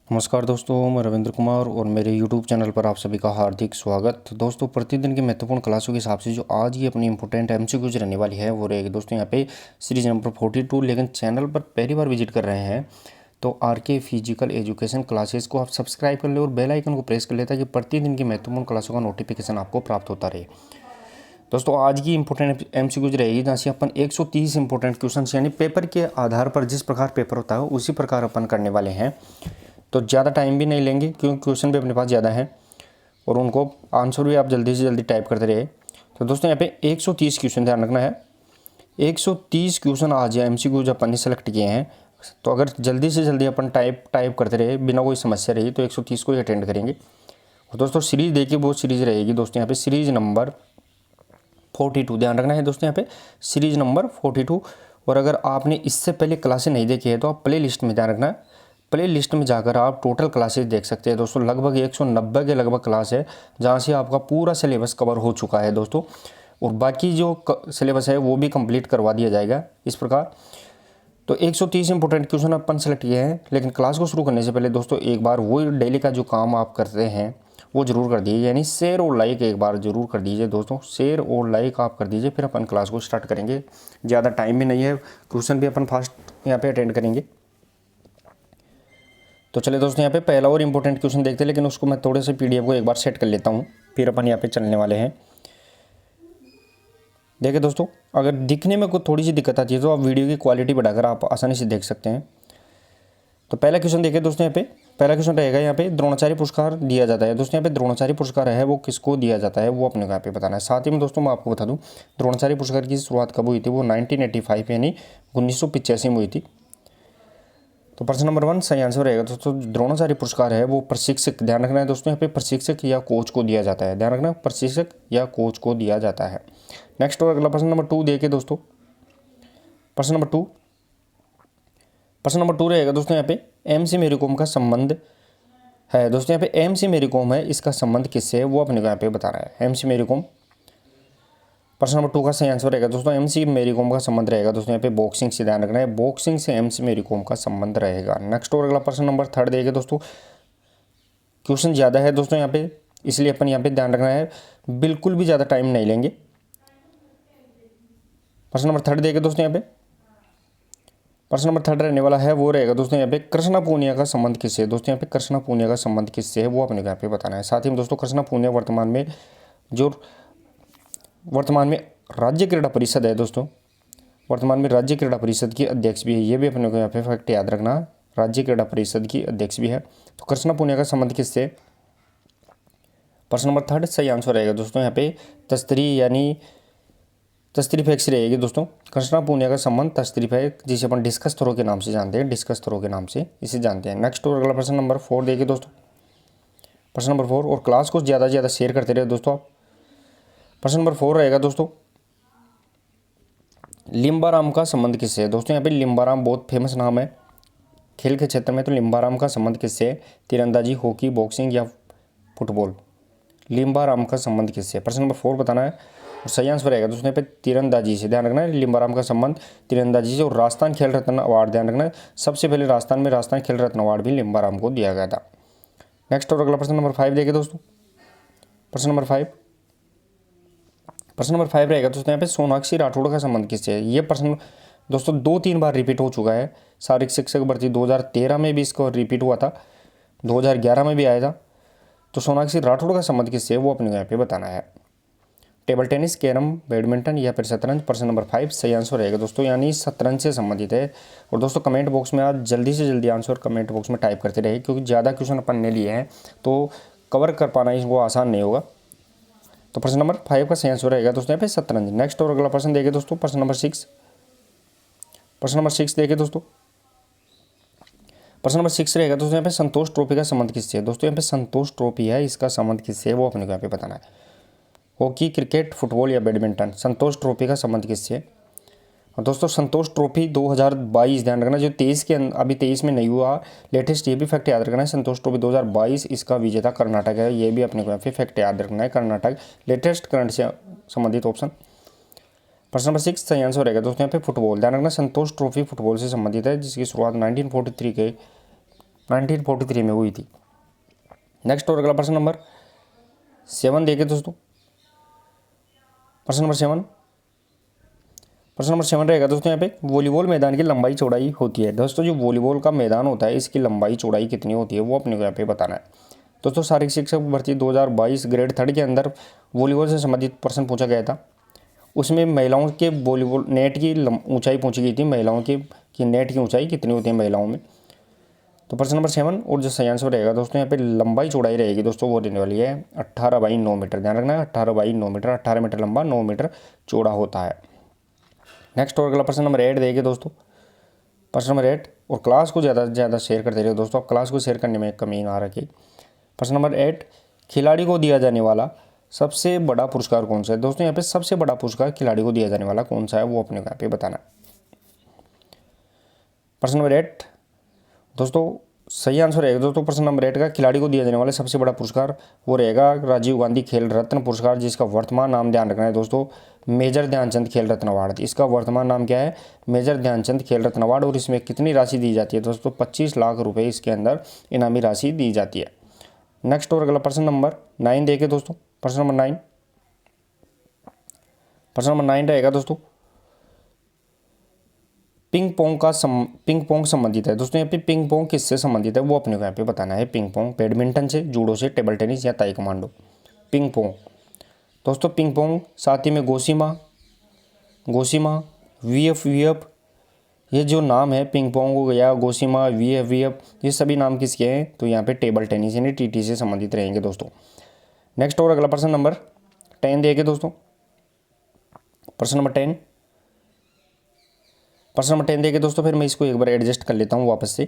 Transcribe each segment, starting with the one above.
नमस्कार दोस्तों, मैं रविंद्र कुमार और मेरे यूट्यूब चैनल पर आप सभी का हार्दिक स्वागत। दोस्तों, प्रतिदिन की महत्वपूर्ण क्लासों के हिसाब से जो आज की अपनी इंपॉर्टेंट एमसीक्यूज रहने वाली है वो रहेगी दोस्तों यहाँ पे सीरीज नंबर 42। लेकिन चैनल पर पहली बार विजिट कर रहे हैं तो आरके फिजिकल एजुकेशन क्लासेस को आप सब्सक्राइब कर ले और बेल आइकन को प्रेस कर ले ताकि प्रतिदिन की महत्वपूर्ण क्लासों का नोटिफिकेशन आपको प्राप्त होता रहे। दोस्तों, आज की इंपॉर्टेंट एमसीक्यूज रहेगी जहाँ से अपन 130 इंपॉर्टेंट क्वेश्चन यानी पेपर के आधार पर जिस प्रकार पेपर होता है उसी प्रकार अपन करने वाले हैं। तो ज़्यादा टाइम भी नहीं लेंगे क्योंकि क्वेश्चन भी अपने पास ज़्यादा है और उनको आंसर भी आप जल्दी से जल्दी टाइप करते रहे। तो दोस्तों यहाँ पे 130 क्वेश्चन ध्यान रखना है। 130 क्वेश्चन आज एमसीक्यूज अपन ने सेलेक्ट किए हैं। तो अगर जल्दी से जल्दी अपन टाइप करते रहे बिना कोई समस्या रही तो 130 को ही अटेंड करेंगे। और दोस्तों सीरीज़ देखिए, वो सीरीज़ रहेगी दोस्तों यहाँ पे सीरीज़ नंबर 42 ध्यान रखना है दोस्तों यहाँ पे सीरीज़ नंबर 42। और अगर आपने इससे पहले क्लासें नहीं देखी है तो आप प्ले लिस्ट में ध्यान रखना है, प्ले लिस्ट में जाकर आप टोटल क्लासेस देख सकते हैं दोस्तों। लगभग 190 के लगभग क्लास है जहाँ से आपका पूरा सिलेबस कवर हो चुका है दोस्तों। और बाकी जो सिलेबस है वो भी कंप्लीट करवा दिया जाएगा इस प्रकार। तो 130 इंपॉर्टेंट क्वेश्चन अपन सेलेक्ट किए हैं। लेकिन क्लास को शुरू करने से पहले दोस्तों एक बार वो डेली का जो काम आप करते हैं वो ज़रूर कर दीजिए, यानी शेयर और लाइक एक बार ज़रूर कर दीजिए दोस्तों। शेयर और लाइक आप कर दीजिए, फिर अपन क्लास को स्टार्ट करेंगे। ज़्यादा टाइम भी नहीं है, क्वेश्चन भी अपन फास्ट यहाँ पे अटेंड करेंगे। तो चलिए दोस्तों यहाँ पे पहला और इम्पोर्टेंट क्वेश्चन देखते हैं, लेकिन उसको मैं थोड़े से पीडीएफ को एक बार सेट कर लेता हूँ, फिर अपन यहाँ पे चलने वाले हैं। देखिए दोस्तों, अगर दिखने में कोई थोड़ी सी दिक्कत आती है तो आप वीडियो की क्वालिटी बढ़ाकर आप आसानी से देख सकते हैं। तो पहला क्वेश्चन देखिए दोस्तों, यहाँ पे पहला क्वेश्चन रहेगा यहाँ पे द्रोणाचार्य पुरस्कार दिया जाता है दोस्तों। यहाँ पे द्रोणाचार्य पुरस्कार है वो किसको दिया जाता है वो अपने को यहाँ पे बताना है। साथ ही में दोस्तों मैं आपको बता दूँ द्रोणाचार्य पुरस्कार की शुरुआत कब हुई थी, वो 1985 यानी 1985 में हुई थी। तो प्रश्न नंबर 1 सही आंसर रहेगा दोस्तों द्रोणाचार्य पुरस्कार है वो प्रशिक्षक, ध्यान रखना है दोस्तों यहाँ पे प्रशिक्षक या कोच को दिया जाता है। ध्यान रखना, प्रशिक्षक या कोच को दिया जाता है। नेक्स्ट और अगला प्रश्न नंबर 2 देखिए दोस्तों। प्रश्न नंबर 2 रहेगा दोस्तों यहाँ पे एमसी मेरी कॉम का संबंध है दोस्तों। यहाँ पे एमसी मेरी कॉम है, इसका संबंध किससे है वो अपने को यहाँ पे बताना है। एमसी मेरी कॉम, प्रश्न नंबर 2 का सही आंसर रहेगा दोस्तों एमसी मेरी कॉम का संबंध रहेगा दोस्तों यहाँ पे बॉक्सिंग से। ध्यान रखना है, बॉक्सिंग से एमसी मेरी कॉम का संबंध रहेगा। नेक्स्ट और अगला प्रश्न नंबर 3 देखिए दोस्तों। क्वेश्चन ज़्यादा है दोस्तों यहाँ पे, इसलिए अपन यहाँ पे ध्यान रखना है, बिल्कुल भी ज़्यादा टाइम नहीं लेंगे। प्रश्न नंबर 3 देखिए दोस्तों यहाँ पे प्रश्न नंबर 3 रहने वाला है वो रहेगा दोस्तों यहाँ पे कृष्णा पूनिया का संबंध किससे है दोस्तों। यहाँ पे कृष्णा पूनिया का संबंध किससे है वो अपने को यहाँ पे बताना है। साथ ही में दोस्तों कृष्णा पूनिया वर्तमान में राज्य क्रीड़ा परिषद है दोस्तों, वर्तमान में राज्य क्रीड़ा परिषद की अध्यक्ष भी है। ये भी अपने को यहाँ पे फैक्ट याद रखना, राज्य क्रीड़ा परिषद की अध्यक्ष भी है। तो कृष्णा पूनिया का संबंध किससे, प्रश्न नंबर 3 सही आंसर रहेगा दोस्तों यहाँ पे तस्तरी यानी तस्तरी फैक्ट से रहेगी दोस्तों। कृष्णा पूनिया का संबंध तस्तरी फैक्ट जिसे अपन डिस्कस थ्रो के नाम से जानते हैं, डिस्कस थ्रो के नाम से इसे जानते हैं। नेक्स्ट और अगला प्रश्न नंबर 4 देखिए दोस्तों। प्रश्न नंबर 4 और क्लास को ज़्यादा से ज़्यादा शेयर करते रहे दोस्तों आप। प्रश्न नंबर 4 रहेगा दोस्तों लिम्बाराम का संबंध किससे है दोस्तों। यहाँ पे लिम्बाराम बहुत फेमस नाम है खेल के क्षेत्र में। तो लिम्बाराम का संबंध किससे है, तीरंदाजी, हॉकी, बॉक्सिंग या फुटबॉल। लिम्बाराम का संबंध किससे है, प्रश्न नंबर 4 बताना है। और सही आंसर रहेगा दोस्तों यहाँ पे तीरंदाजी से। ध्यान रखना है, लिम्बाराम का संबंध तीरंदाजी से। और राजस्थान खेल रत्न अवार्ड ध्यान रखना है, सबसे पहले राजस्थान खेल रत्न अवार्ड भी लिम्बाराम को दिया गया था। नेक्स्ट और अगला प्रश्न नंबर 5 देखिए दोस्तों। प्रश्न नंबर 5 रहेगा दोस्तों यहाँ पे सोनाक्षी राठौड़ का संबंध किससे है। ये प्रश्न दोस्तों 2-3 बार रिपीट हो चुका है। शारीरिक शिक्षक भर्ती 2013 में भी इसको रिपीट हुआ था, 2011 में भी आया था। तो सोनाक्षी राठौड़ का संबंध किससे है वो अपने यहाँ पे बताना है। टेबल टेनिस, कैरम, बैडमिंटन या फिर शतरंज। प्रश्न नंबर 5 सही आंसर रहेगा दोस्तों, यानी शतरंज से संबंधित है। और दोस्तों कमेंट बॉक्स में आज जल्दी से जल्दी आंसर कमेंट बॉक्स में टाइप करते रहे, क्योंकि ज़्यादा क्वेश्चन अपन ने लिए हैं तो कवर कर पाना इसको आसान नहीं होगा। तो प्रश्न नंबर 5 का सही आंसर रहेगा दोस्तों यहाँ पे शतरंज। नेक्स्ट और अगला प्रश्न देखिए दोस्तों। प्रश्न नंबर 6 देखिए दोस्तों। प्रश्न नंबर 6 रहेगा दोस्तों यहाँ पे संतोष ट्रॉफी का संबंध किससे है दोस्तों। यहाँ पे संतोष ट्रॉफी है, इसका संबंध किससे है वो अपने को यहाँ पे बताना है। हॉकी, क्रिकेट, फुटबॉल या बैडमिंटन। संतोष ट्रॉफी का संबंध किससे है। और दोस्तों संतोष ट्रॉफी 2022 ध्यान रखना, जो 23 के अभी 23 में नहीं हुआ लेटेस्ट, ये भी फैक्ट याद रखना है। संतोष ट्रॉफी 2022 इसका विजेता कर्नाटक है, ये भी अपने को यहाँ पे फैक्ट याद रखना है। कर्नाटक लेटेस्ट करंट से संबंधित ऑप्शन। प्रश्न नंबर 6 सही आंसर रहेगा दोस्तों यहाँ पे फुटबॉल। ध्यान रखना संतोष ट्रॉफी फुटबॉल से संबंधित है, जिसकी शुरुआत 1943 के 1943 में हुई थी। नेक्स्ट और अगला प्रश्न नंबर 7 देखिए दोस्तों। प्रश्न नंबर 7 रहेगा दोस्तों यहाँ पे, वॉलीबॉल मैदान की लंबाई चौड़ाई होती है। दोस्तों जो वॉलीबॉल का मैदान होता है इसकी लंबाई चौड़ाई कितनी होती है वो अपने को यहाँ पे बताना है। दोस्तों शारीरिक शिक्षक भर्ती 2022 ग्रेड 3 के अंदर वॉलीबॉल से संबंधित प्रश्न पूछा गया था। उसमें महिलाओं के वॉलीबॉल नेट की ऊंचाई पूछी गई थी, महिलाओं की नेट की ऊंचाई कितनी होती है महिलाओं में। तो प्रश्न नंबर 7 और जो सही आंसर रहेगा दोस्तों यहाँ पे लंबाई चौड़ाई रहेगी दोस्तों वो रहने वाली है 18/9 मीटर। ध्यान रखना है 18/9 मीटर, 18 मीटर लंबा, 9 मीटर चौड़ा होता है। नेक्स्ट और अगला प्रश्न नंबर 8 देखिए दोस्तों। प्रश्न नंबर 8 और क्लास को ज़्यादा से ज़्यादा शेयर करते रहिए दोस्तों, आप क्लास को शेयर करने में कमी ना रखिए। प्रश्न नंबर 8, खिलाड़ी को दिया जाने वाला सबसे बड़ा पुरस्कार कौन सा है। दोस्तों यहाँ पे सबसे बड़ा पुरस्कार खिलाड़ी को दिया जाने वाला कौन सा है वो अपने को यहाँ पे बताना है। प्रश्न नंबर 8 दोस्तों सही आंसर रहेगा दोस्तों प्रश्न नंबर 8 का, खिलाड़ी को दिया जाने वाला सबसे बड़ा पुरस्कार वो रहेगा राजीव गांधी खेल रत्न पुरस्कार, जिसका वर्तमान नाम ध्यान रखना है दोस्तों मेजर ध्यानचंद खेल रत्न अवार्ड। इसका वर्तमान नाम क्या है, मेजर ध्यानचंद खेल रत्न अवार्ड। और इसमें कितनी राशि दी जाती है दोस्तों, 25 लाख रुपए इसके अंदर इनामी राशि दी जाती है। नेक्स्ट और अगला प्रश्न नंबर 9 देखिए दोस्तों। प्रश्न नंबर 9 रहेगा दोस्तों, पिंग पोंग संबंधित है। दोस्तों यहाँ पे पिंग पोंग किससे संबंधित है वो अपने को यहाँ पे बताना है। पिंग पोंग बैडमिंटन से, जूडो से, टेबल टेनिस या ताइक्वांडो। पिंग पोंग दोस्तों पिंग पोंग, साथ ही में गोसिमा वीएफ ये जो नाम है पिंग पोंग हो गया, गोसिमा वीएफ ये सभी नाम किसके हैं, तो यहाँ पे टेबल टेनिस यानी टीटी से संबंधित रहेंगे दोस्तों। नेक्स्ट और अगला प्रश्न नंबर 10 देखिए दोस्तों। प्रश्न नंबर 10 देखिए दोस्तों, फिर मैं इसको एक बार एडजस्ट कर लेता हूँ वापस से।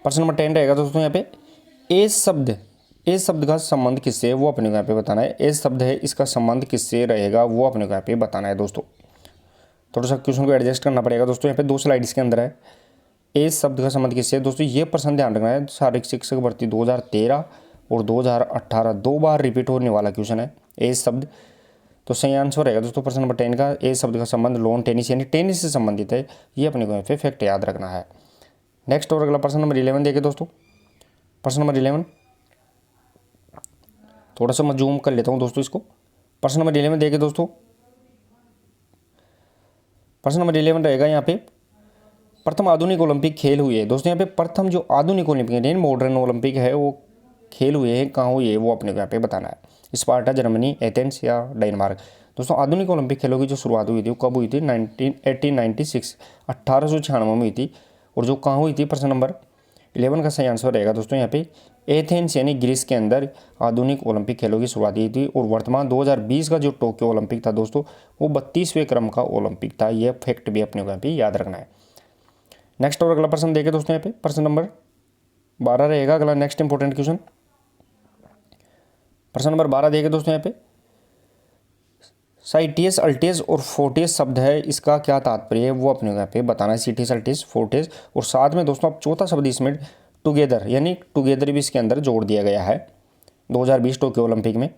प्रश्न नंबर 10 रहेगा दोस्तों यहाँ पे, एज शब्द का संबंध किससे है वो अपने को यहाँ पे बताना है। एज शब्द है, इसका संबंध किससे रहेगा वो अपने को यहाँ पे बताना है दोस्तों। थोड़ा सा क्वेश्चन को एडजस्ट करना पड़ेगा दोस्तों, यहाँ पे 2 स्लाइड इसके अंदर है। एज शब्द का संबंध किससे है दोस्तों, ये प्रश्न ध्यान रखना है, शारीरिक शिक्षक भर्ती 2013 और 2018 2 बार रिपीट होने वाला क्वेश्चन है एज शब्द। तो सही आंसर रहेगा दोस्तों प्रश्न नंबर 10 का, एज शब्द का संबंध लॉन टेनिस यानी टेनिस से संबंधित है, ये अपने को यहाँ पे फैक्ट याद रखना है। नेक्स्ट और अगला प्रश्न नंबर 11 देखिए दोस्तों। प्रश्न नंबर 11 थोड़ा सा मैं जूम कर लेता हूँ दोस्तों इसको। प्रश्न नंबर 11 देखिए दोस्तों। प्रश्न नंबर 11 रहेगा यहाँ पे, प्रथम आधुनिक ओलंपिक खेल हुए हैं। दोस्तों यहाँ पे प्रथम जो आधुनिक ओलंपिक यानी मॉडर्न ओलंपिक है वो खेल हुए हैं कहाँ हुए है वो अपने को यहाँ पे बताना है। स्पार्टा, जर्मनी, एथेंस या डेनमार्क। दोस्तों आधुनिक ओलंपिक खेलों की जो शुरुआत हुई थी वो कब हुई थी, 1896 1896 में हुई थी। और जो कहाँ हुई थी, प्रश्न नंबर 11 का सही आंसर रहेगा दोस्तों यहाँ पे एथेंस यानी ग्रीस के अंदर आधुनिक ओलंपिक खेलों की शुरुआत हुई थी। और वर्तमान 2020 का जो टोक्यो ओलंपिक था दोस्तों वो 32वें क्रम का ओलंपिक था, यह फैक्ट भी अपने को यहाँ पे याद रखना है। नेक्स्ट और अगला प्रश्न देखें दोस्तों, यहाँ पे प्रश्न नंबर 12 रहेगा अगला नेक्स्ट इंपॉर्टेंट क्वेश्चन। प्रश्न नंबर 12 देखिए दोस्तों, यहाँ पे साइटियस, अल्टियस और फोर्टियस शब्द है, इसका क्या तात्पर्य है वो अपने यहाँ पे बताना है। सीटियस, अल्टियस, फोर्टियस और साथ में दोस्तों अब चौथा शब्द इसमें टुगेदर यानी टुगेदर भी इसके अंदर जोड़ दिया गया है 2020 टोक्यो ओलंपिक में।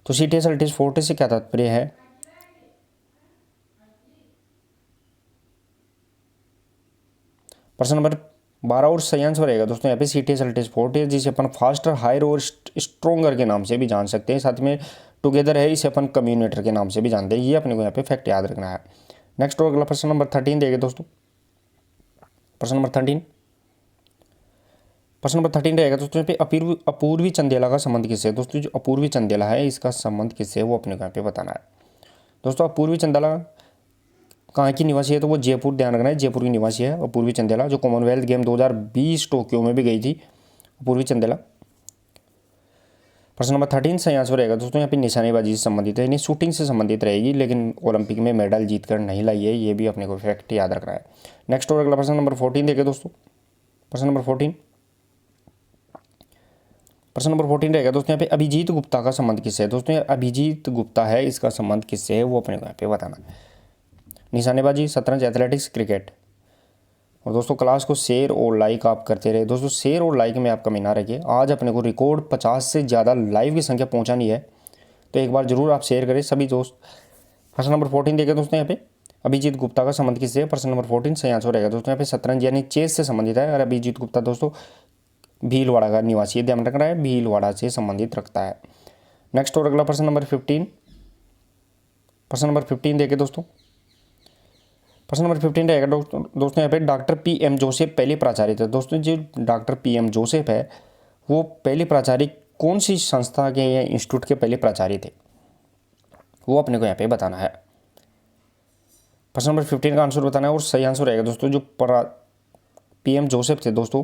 तो सीटियस, अल्टियस, फोर्टियस से क्या तात्पर्य है। प्रश्न नंबर 12 और सही आंसर रहेगा दोस्तों यहाँ पे सीटियस, अल्टियस, फोर्टियस, जिसे अपन फास्टर, हायर और स्ट्रोंगर के नाम से भी जान सकते हैं। साथ में टुगेदर है, इसे अपन कम्युनेटर के नाम से भी जानते हैं, ये अपने को यहाँ पे फैक्ट याद रखना है। नेक्स्ट और अगला प्रश्न नंबर 13 देखें दोस्तों। प्रश्न नंबर 13 रहेगा दोस्तों यहाँ पे अपूर्वी चंदेला का संबंध किससे है। दोस्तों जो अपूर्वी चंदेला है इसका संबंध किससे है वो अपने को यहाँ पे बताना है। दोस्तों अपूर्वी चंदेला कहाँ की निवासी है, तो वो जयपुर, ध्यान रखना है जयपुर की निवासी है अपूर्वी चंदेला, जो कॉमनवेल्थ गेम 2020 टोक्यो में भी गई थी अपूर्वी चंदेला। प्रश्न नंबर 13 सही आंसर रहेगा दोस्तों यहाँ पे निशानेबाजी से संबंधित है, यानी शूटिंग से संबंधित रहेगी, लेकिन ओलंपिक में मेडल जीत कर नहीं लाई है, ये भी अपने को फैक्ट याद रखना है। नेक्स्ट और अगला प्रश्न नंबर 14 देखें दोस्तों। प्रश्न नंबर 14 रहेगा दोस्तों यहाँ पे अभिजीत गुप्ता का संबंध किससे है। दोस्तों अभिजीत गुप्ता है, इसका संबंध किससे है वो अपने को यहाँ पे बताना। निशानेबाजी, शतरंज, एथलेटिक्स, क्रिकेट। और दोस्तों क्लास को शेयर और लाइक आप करते रहे दोस्तों, शेयर और लाइक में आप कमी ना रखिए। आज अपने को रिकॉर्ड 50 से ज़्यादा लाइव की संख्या पहुंचानी है, तो एक बार जरूर आप शेयर करें सभी दोस्त। प्रश्न नंबर 14 देखें दोस्तों यहाँ पे, अभिजीत गुप्ता का संबंध किससे है? प्रश्न नंबर 14 सही आंसर रहेगा दोस्तों यहाँ पे शतरंज यानी चेस से संबंधित है। और अभिजीत गुप्ता दोस्तों भीलवाड़ा का निवासी है, ध्यान रखना है, भीलवाड़ा से संबंधित रखता है। नेक्स्ट और अगला प्रश्न नंबर 15, प्रश्न नंबर 15 देखे दोस्तों। प्रश्न नंबर 15 रहेगा दोस्तों यहाँ पे डॉक्टर PM जोसेफ पहले प्राचार्य थे। दोस्तों जो डॉक्टर PM जोसेफ है वो पहले प्राचार्य कौन सी संस्था के या इंस्टीट्यूट के पहले प्राचार्य थे, वो अपने को यहाँ पे बताना है। प्रश्न नंबर 15 का आंसर बताना है और सही आंसर रहेगा दोस्तों जो PM जोसेफ थे दोस्तों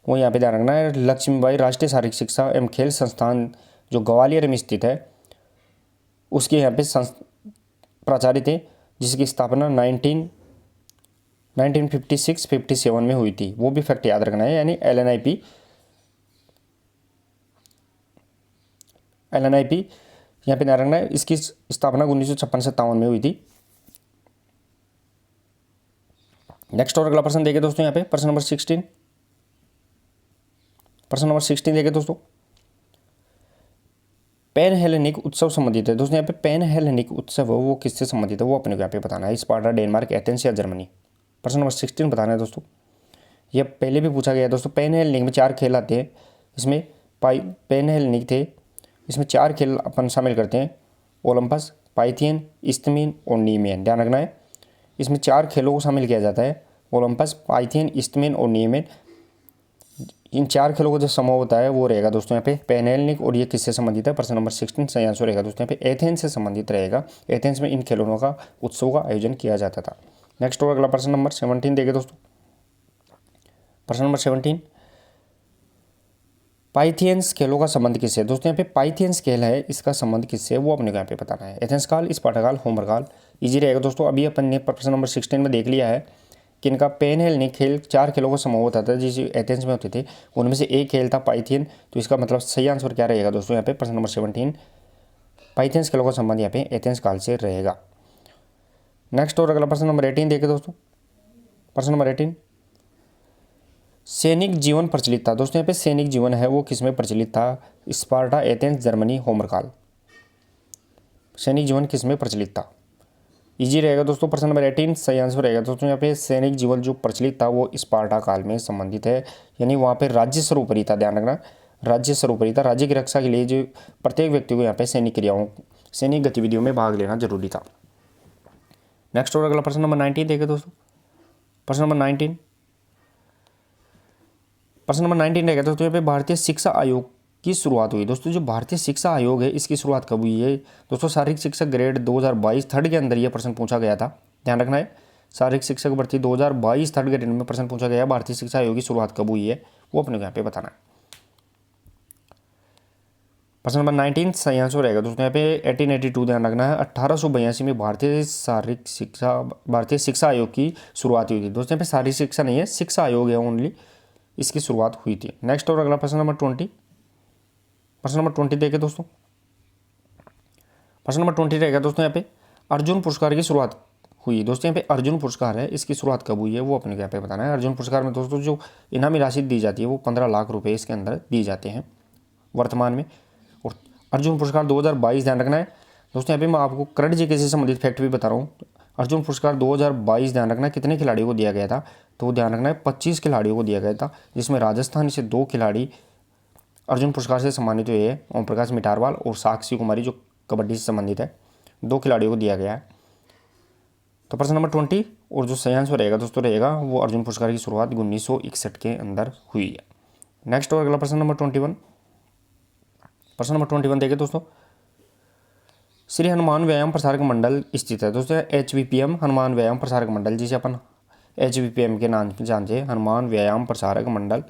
वो यहाँ पे ध्यान रखना है लक्ष्मीबाई राष्ट्रीय शारीरिक शिक्षा एवं खेल संस्थान जो ग्वालियर में स्थित है उसके यहाँ पे प्राचार्य थे, जिसकी स्थापना 1956-57 में हुई थी। वो भी फैक्ट याद रखना है, यानी LNIP यहाँ पे ध्यान रखना है, इसकी स्थापना 1956-57 में हुई थी। नेक्स्ट और अगला प्रश्न देखिए दोस्तों यहाँ पे प्रश्न नंबर 16, प्रश्न नंबर 16 देखिए दोस्तों। पैन हेलेनिक उत्सव संबंधित है। दोस्तों यहाँ पे पैन हेलेनिक उत्सव वो किससे संबंधित है, वो अपने को यहाँ पे बताना है। स्पार्टा, डेनमार्क, एथेंस या जर्मनी। प्रश्न नंबर 16 बताना है दोस्तों। यह पहले भी पूछा गया है दोस्तों। पैन हेलेनिक में 4 खेल आते हैं, इसमें पैन हेलेनिक थे, इसमें 4 खेल अपन शामिल करते हैं, ओलंपस, पाइथियन, इस्थमिन और नीमेन। ध्यान रखना है इसमें 4 खेलों को शामिल किया जाता है, ओलंपस, पाइथियन, इस्थमिन और नीमेन। इन 4 खेलों का जो समूह होता है वो रहेगा दोस्तों यहाँ पे पैन हेलेनिक। और ये किससे संबंधित है? प्रश्न नंबर 16 सही आंसर रहेगा दोस्तों यहाँ पे एथेंस से संबंधित रहेगा। एथेंस में इन खेलों का उत्सव का आयोजन किया जाता था। नेक्स्ट और अगला प्रश्न नंबर 17 देखे दोस्तों। प्रश्न नंबर 17, पाइथियंस खेलों का संबंध किससे है? दोस्तों यहाँ पे पाइथियंस खेल है, इसका संबंध किससे है वो अपने को यहाँ पे बताना है। एथेंस काल, स्पार्टा काल, होमर काल। इजी रहेगा दोस्तों। अभी अपन ने प्रश्न नंबर 16 में देख लिया है कि इनका पैन हेलेनिक खेल 4 खेलों का समूह होता था जिस एथेंस में होते थे, उनमें से एक खेल था पाइथियन। तो इसका मतलब सही आंसर क्या रहेगा दोस्तों यहाँ पे प्रश्न नंबर 17, पाइथियंस खेलों का संबंध यहाँ पे एथेंस काल से रहेगा। नेक्स्ट और अगला प्रश्न नंबर 18 देखे दोस्तों। प्रश्न नंबर 18, सैनिक जीवन प्रचलित था। दोस्तों यहाँ पे सैनिक जीवन है वो किसमें प्रचलित था? स्पार्टा, एथेंस, जर्मनी, होमर काल। सैनिक जीवन किसमें प्रचलित था? इजी रहेगा दोस्तों। प्रश्न नंबर 18 सही आंसर रहेगा दोस्तों यहाँ पे सैनिक जीवन जो प्रचलित था वो स्पार्टा काल में संबंधित है, यानी वहाँ पे राज्य सर्वोपरि था। ध्यान रखना राज्य सर्वोपरि था। राज्य की रक्षा के लिए जो प्रत्येक व्यक्ति को यहाँ पे सैनिक क्रियाओं, सैनिक गतिविधियों में भाग लेना जरूरी था। नेक्स्ट और अगला प्रश्न नंबर 19 देखे दोस्तों। प्रश्न नंबर 19, प्रश्न नंबर 19 रहेगा दोस्तों यहाँ पे भारतीय शिक्षा आयोग की शुरुआत हुई। दोस्तों जो भारतीय शिक्षा आयोग है इसकी शुरुआत कब हुई है? दोस्तों शारीरिक शिक्षक ग्रेड 2022 थर्ड के अंदर यह प्रश्न पूछा गया था। ध्यान रखना है शारीरिक शिक्षक भर्ती 2022 थर्ड ग्रेड में प्रश्न पूछा गया। भारतीय शिक्षा आयोग की शुरुआत कब हुई है वो अपने को यहाँ पे बताना है। प्रश्न नंबर 19 सही आंसर रहेगा दोस्तों यहाँ पे 1882। ध्यान रखना है 1882 में भारतीय शिक्षा आयोग की शुरुआत हुई थी। दोस्तों यहाँ पे शारीरिक शिक्षा नहीं है, शिक्षा आयोग है ओनली, इसकी शुरुआत हुई थी। नेक्स्ट और अगला प्रश्न नंबर 20, प्रश्न नंबर 20 देखे दोस्तों। प्रश्न नंबर 20 रहेगा दोस्तों यहाँ पे अर्जुन पुरस्कार की शुरुआत हुई। दोस्तों यहाँ पे अर्जुन पुरस्कार है, इसकी शुरुआत कब हुई है वो अपने को यहाँ पे बताना है। अर्जुन पुरस्कार में दोस्तों जो इनामी राशि दी जाती है वो 15 लाख रुपए इसके अंदर दी जाते हैं वर्तमान में। और अर्जुन पुरस्कार 2022 ध्यान रखना है दोस्तों। यहाँ पे मैं आपको करंट जीके से संबंधित फैक्ट भी बता रहा हूँ। अर्जुन पुरस्कार 2022 ध्यान रखना कितने खिलाड़ियों को दिया गया था? तो ध्यान रखना है 25 खिलाड़ियों को दिया गया था, जिसमें राजस्थान से 2 खिलाड़ी अर्जुन पुरस्कार से सम्मानित हुए हैं, ओम प्रकाश मिटारवाल और साक्षी कुमारी जो कबड्डी से संबंधित है। 2 खिलाड़ियों को दिया गया है। तो प्रश्न नंबर 20 और जो सही आंसर रहेगा दोस्तों रहेगा वो अर्जुन पुरस्कार की शुरुआत 1961 के अंदर हुई है। नेक्स्ट और अगला प्रश्न नंबर 21, प्रश्न नंबर 21 देखें दोस्तों। श्री हनुमान व्यायाम प्रसारक मंडल स्थित है। दोस्तों HVPM हनुमान व्यायाम प्रसारक मंडल, जिसे अपन HVPM के नाम से जानते हैं, हनुमान व्यायाम प्रसारक मंडल,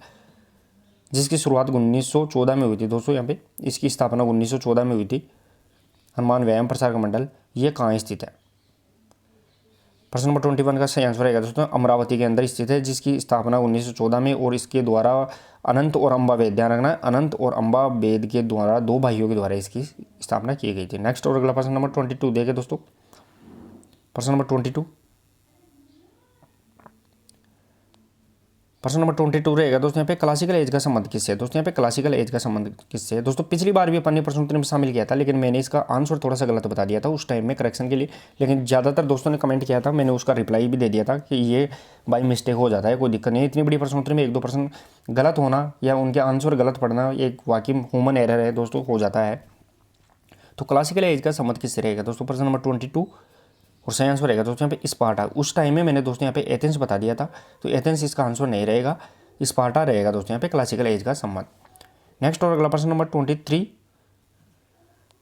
जिसकी शुरुआत 1914 में हुई थी। दोस्तों यहाँ पे इसकी स्थापना 1914 में हुई थी। हनुमान व्यायाम प्रसारक मंडल ये कहाँ स्थित है? प्रश्न नंबर 21 का सही आंसर रहेगा दोस्तों अमरावती के अंदर स्थित है, जिसकी स्थापना 1914 में और इसके द्वारा अनंत और अम्बा वेद, ध्यान रखना अनंत और अम्बा वेद के द्वारा 2 भाइयों के द्वारा इसकी स्थापना की गई थी। नेक्स्ट और अगला प्रश्न नंबर 22 देखें दोस्तों। प्रश्न नंबर 22, प्रश्न नंबर 22 रहेगा दोस्तों यहाँ पे क्लासिकल एज का संबंध किससे है। दोस्तों यहाँ पे क्लासिकल एज का संबंध किससे है। दोस्तों पिछली बार भी अपन ने प्रश्नोत्तरी में शामिल किया था, लेकिन मैंने इसका आंसर थोड़ा सा गलत बता दिया था उस टाइम में करेक्शन के लिए, लेकिन ज़्यादातर दोस्तों ने कमेंट किया था, मैंने उसका रिप्लाई भी दे दिया था कि ये बाई मिस्टेक हो जाता है, कोई दिक्कत नहीं है। इतनी बड़ी प्रश्नोत्तरी में 1-2 प्रश्न गलत होना या उनके आंसर गलत पढ़ना एक वाकई ह्यूमन एरर है दोस्तों, हो जाता है। तो क्लासिकल एज का संबंध किससे रहेगा दोस्तों, प्रश्न नंबर 22 और सही आंसर रहेगा दोस्तों यहाँ पे स्पार्टा। उस टाइम में मैंने दोस्तों यहाँ पे एथेंस बता दिया था, तो एथेंस इसका आंसर नहीं रहेगा, स्पार्टा रहेगा दोस्तों यहाँ पे क्लासिकल एज का संबंध। नेक्स्ट और अगला प्रश्न नंबर 23।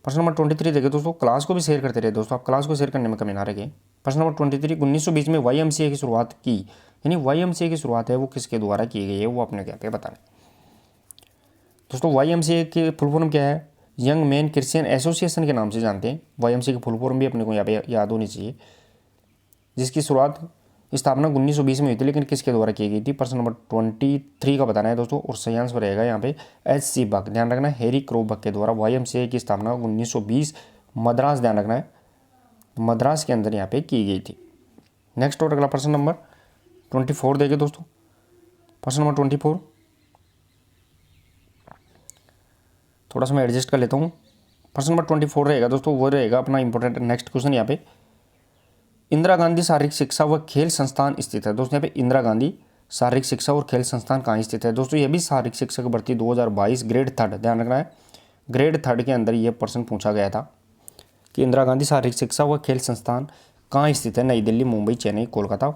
प्रश्न नंबर 23 देखिए दोस्तों, क्लास को भी शेयर करते रहे दोस्तों, आप क्लास को शेयर करने में कमी ना रखें। प्रश्न नंबर 23, 1920 में YMCA की शुरुआत की, यानी YMCA की शुरुआत है वो किसके द्वारा की गई है, वो अपने क्या पे बताना दोस्तों। YMCA की फुल फॉर्म क्या है, यंग मैन क्रिश्चियन एसोसिएशन के नाम से जानते हैं। YMCA की फुल फॉर्म भी अपने को यहाँ पे याद होनी चाहिए, जिसकी शुरुआत स्थापना 1920 में हुई थी, लेकिन किसके द्वारा की गई थी। प्रश्न नंबर 23 का बताना है दोस्तों, और सही आंसर रहेगा यहाँ पे HC बक, ध्यान रखना है हैरी क्रो बक के द्वारा YMCA की स्थापना 1920 मद्रास, ध्यान रखना है मद्रास के अंदर यहाँ पे की गई थी। नेक्स्ट और अगला प्रश्न नंबर 24 देखिए दोस्तों, प्रश्न नंबर 24 थोड़ा सा मैं एडजस्ट कर लेता हूँ। प्रश्न नंबर 24 रहेगा दोस्तों, वो रहेगा अपना इंपॉर्टेंट नेक्स्ट क्वेश्चन यहाँ पे, इंदिरा गांधी शारीरिक शिक्षा व खेल संस्थान स्थित है। दोस्तों यहाँ पे इंदिरा गांधी शारीरिक शिक्षा और खेल संस्थान कहाँ स्थित है दोस्तों, ये भी शारीरिक शिक्षक भर्ती 2022 ग्रेड 3, ध्यान रखना है ग्रेड 3 के अंदर ये प्रश्न पूछा गया था कि इंदिरा गांधी शारीरिक शिक्षा व खेल संस्थान कहाँ स्थित है, नई दिल्ली, मुंबई, चेन्नई, कोलकाता।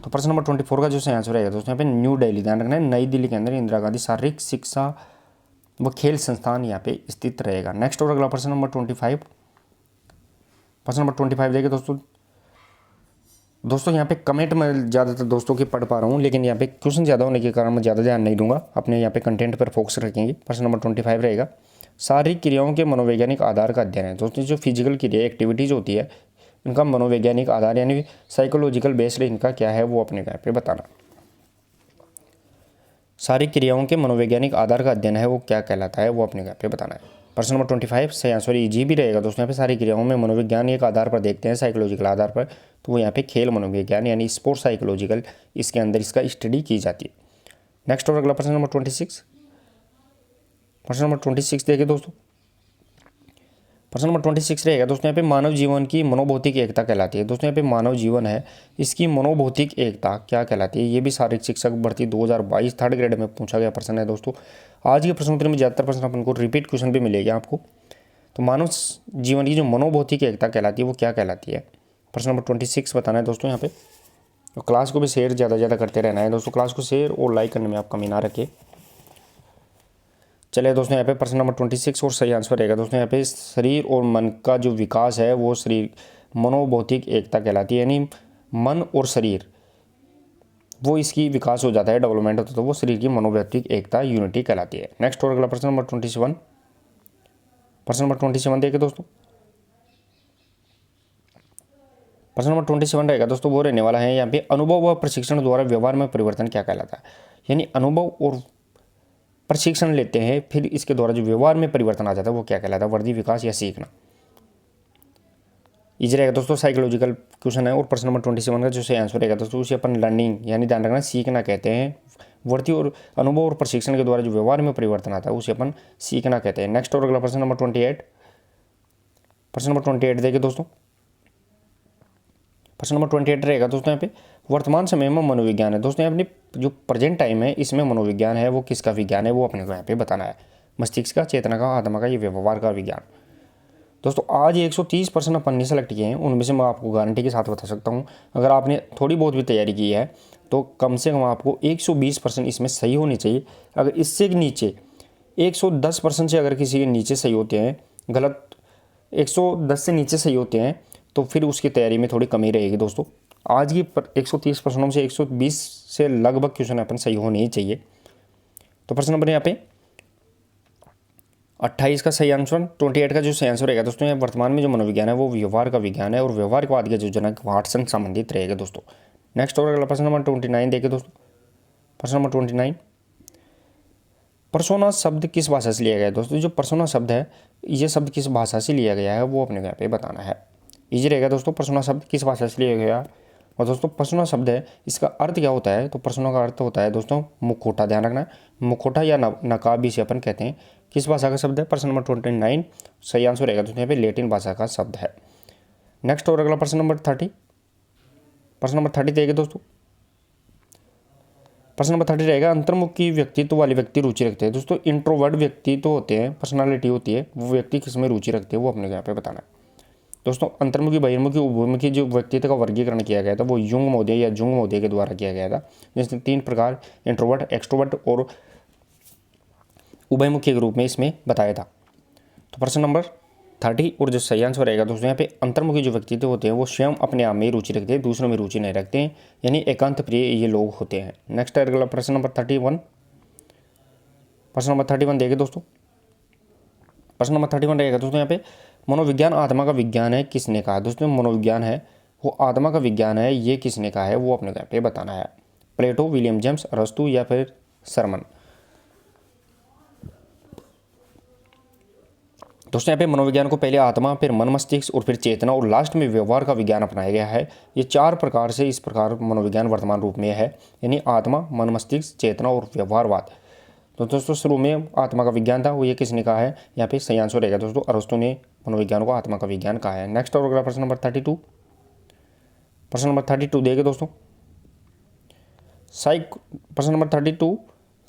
तो प्रश्न नंबर 24 का जो सही आंसर रहेगा दोस्तों यहाँ पे न्यू दिल्ली, ध्यान रखना है नई दिल्ली के अंदर इंदिरा गांधी शारीरिक शिक्षा व खेल संस्थान यहाँ पे स्थित रहेगा। नेक्स्ट और अगला प्रश्न नंबर 25। प्रश्न नंबर 25 देखिए दोस्तों यहाँ पे कमेंट मैं ज़्यादातर दोस्तों की पढ़ पा रहा हूँ, लेकिन यहाँ पे क्वेश्चन ज़्यादा होने के कारण मैं ज़्यादा ध्यान नहीं दूंगा, अपने यहाँ पे कंटेंट पर फोकस रखेंगे। प्रश्न नंबर 25 रहेगा, शारीरिक क्रियाओं के मनोवैज्ञानिक आधार का अध्ययन है। दोस्तों जो फिजिकल क्रिया एक्टिविटीज़ होती है इनका मनोवैज्ञानिक आधार यानी साइकोलॉजिकल बेस्ड इनका क्या है, वो अपने यहाँ पे बताना। शारीरिक क्रियाओं के मनोवैज्ञानिक आधार का अध्ययन है वो क्या कहलाता है, वो अपने यहाँ पे बताना है। प्रश्न नंबर 25 सही आंसर ईजी भी रहेगा दोस्तों, यहाँ पे सारी क्रियाओं में मनोविज्ञान एक आधार पर देखते हैं, साइकोलॉजिकल आधार पर, तो वो यहाँ पे खेल मनोविज्ञान यानी स्पोर्ट साइकोलॉजिकल इसके अंदर इसका स्टडी की जाती है। नेक्स्ट और अगला प्रश्न नंबर 26। प्रश्न नंबर 26 देखिए दोस्तों, प्रश्न नंबर 26 रहेगा दोस्तों यहाँ पे मानव जीवन की मनोभौतिक एकता कहलाती है। दोस्तों यहाँ पे मानव जीवन है इसकी मनोभौतिक एकता क्या कहलाती है, ये भी शारीरिक शिक्षक भर्ती 2022 3rd ग्रेड में पूछा गया प्रश्न है दोस्तों। आज के प्रश्नोत्तरी में ज़्यादातर प्रश्न अपन को रिपीट क्वेश्चन भी मिलेगा आपको। तो मानव जीवन की जो मनोभौतिक एकता कहलाती है वो क्या कहलाती है, प्रश्न नंबर 26 बताना है दोस्तों यहाँ पे। तो क्लास को भी शेयर ज़्यादा करते रहना है दोस्तों, क्लास को शेयर और लाइक करने में आप कमी ना रखें। चलिए दोस्तों यहाँ पे प्रश्न नंबर 26 और सही आंसर रहेगा दोस्तों यहाँ पे शरीर और मन का जो विकास है वो शरीर मनोभौतिक एकता कहलाती है, यानी मन और शरीर वो इसकी विकास हो जाता है, डेवलपमेंट होता है, तो वो शरीर की मनोभौतिक एकता यूनिटी कहलाती है। नेक्स्ट और अगला प्रश्न नंबर 27। प्रश्न नंबर 27 देखिए दोस्तों, प्रश्न नंबर 27 रहेगा दोस्तों, वो रहने वाला है यहाँ पे अनुभव व प्रशिक्षण द्वारा व्यवहार में परिवर्तन क्या कहलाता है, यानी अनुभव और प्रशिक्षण लेते हैं फिर इसके द्वारा जो व्यवहार में परिवर्तन आ जाता है वो क्या कहलाता है, वृद्धि, विकास या सीखना। इजी रहेगा दोस्तों, साइकोलॉजिकल क्वेश्चन है। और प्रश्न नंबर 27 का जो सही आंसर रहेगा दोस्तों उसे अपन लर्निंग यानी ध्यान रखना सीखना कहते हैं। वृद्धि और अनुभव और प्रशिक्षण के द्वारा जो व्यवहार में परिवर्तन आता है उसे अपन सीखना कहते हैं। नेक्स्ट और अगला प्रश्न नंबर 28। प्रश्न नंबर 28 देखिए दोस्तों, प्रश्न नंबर 28 रहेगा दोस्तों यहाँ पे वर्तमान समय में मनोविज्ञान है। दोस्तों यहाँ अपनी जो प्रेजेंट टाइम है इसमें मनोविज्ञान है वो किसका विज्ञान है, वो अपने को यहाँ पे बताना है। मस्तिष्क का, चेतना का, आत्मा का, ये व्यवहार का विज्ञान। दोस्तों आज 130 प्रश्न अपन ने सेलेक्ट किए हैं, उनमें से मैं आपको गारंटी के साथ बता सकता हूँ अगर आपने थोड़ी बहुत भी तैयारी की है तो कम से कम आपको 120% इसमें सही होनी चाहिए। अगर इससे नीचे 110% से अगर किसी के नीचे सही होते हैं, गलत 110 से नीचे सही होते हैं तो फिर उसकी तैयारी में थोड़ी कमी रहेगी दोस्तों। आज की 130 प्रश्नों में से 120 से लगभग क्वेश्चन अपन सही होने ही चाहिए। तो प्रश्न नंबर यहाँ पे 28 का सही आंसर, 28 का जो सही आंसर रहेगा दोस्तों, वर्तमान में जो मनोविज्ञान है वो व्यवहार का विज्ञान है और व्यवहारवाद के जो जनक वाटसन संबंधित रहेगा दोस्तों। नेक्स्ट और अगला प्रश्न नंबर 29 देखिए दोस्तों, प्रश्न नंबर 29 पर्सोना शब्द किस भाषा से लिया गया है दोस्तों। जो पर्सोना शब्द है ये शब्द किस भाषा से लिया गया है वो अपने यहाँ पे बताना है। इजी रहेगा दोस्तों, पर्सोना शब्द किस भाषा से लिया गया और दोस्तों पर्सोना शब्द है, इसका अर्थ क्या होता है, तो पर्सोना का अर्थ होता है दोस्तों मुखौटा। ध्यान रखना है, मुखौटा या नकाब इसे अपन कहते हैं। किस भाषा का शब्द है, प्रश्न नंबर 29 सही आंसर रहेगा दोस्तों यहाँ पे लेटिन भाषा का शब्द है। नेक्स्ट और अगला प्रश्न नंबर 30, प्रश्न नंबर 30 देखिए दोस्तों, प्रश्न नंबर 30 रहेगा अंतर्मुखी व्यक्तित्व वाले व्यक्ति रुचि रखते हैं। दोस्तों इंट्रोवर्ट व्यक्ति तो होते हैं, पर्सनालिटी होती है, वो व्यक्ति किसमें रुचि रखते हैं वो अपने यहाँ पे बताना है। दोस्तों अंतर्मुखी, बहिर्मुखी, उभयमुखी जो व्यक्तित्व का वर्गीकरण किया गया था वो युंग महोदय या जुंग महोदय के द्वारा किया गया था, जिसने 3 प्रकार इंट्रोवर्ट, एक्सट्रोवर्ट और उभयमुखी के रूप में इसमें बताया था। तो प्रश्न नंबर 30 और जो सही आंसर रहेगा दोस्तों यहाँ पे अंतर्मुखी जो व्यक्तित्व होते हैं वो स्वयं अपने आप में ही रुचि रखते हैं, दूसरों में रुचि नहीं रखते हैं, यानी एकांत प्रिय ये लोग होते हैं। नेक्स्ट है अगला प्रश्न नंबर 31, प्रश्न नंबर 31 देखिए दोस्तों, प्रश्न नंबर 31 रहेगा दोस्तों यहाँ पे मनोविज्ञान आत्मा का विज्ञान है किसने कहा। दोस्तों मनोविज्ञान है वो आत्मा का विज्ञान है, ये किसने कहा है वो अपने यहाँ पे बताना है। प्लेटो, विलियम जेम्स, अरस्तु या फिर सरमन। दोस्तों यहाँ पे मनोविज्ञान को पहले आत्मा, फिर मन मस्तिष्क और फिर चेतना और लास्ट में व्यवहार का विज्ञान अपनाया गया है। ये 4 प्रकार से इस प्रकार मनोविज्ञान वर्तमान रूप में है, यानी आत्मा, मन मस्तिष्क, चेतना और व्यवहारवाद। तो दोस्तों शुरू में आत्मा का विज्ञान था, वो ये किसने कहा है, यहाँ पे सही आंसर रहेगा दोस्तों अरस्तु ने मनोविज्ञान को आत्मा का विज्ञान कहा है। नेक्स्ट और अगला प्रश्न नंबर 32, प्रश्न नंबर 32 देखिए दोस्तों, प्रश्न नंबर 32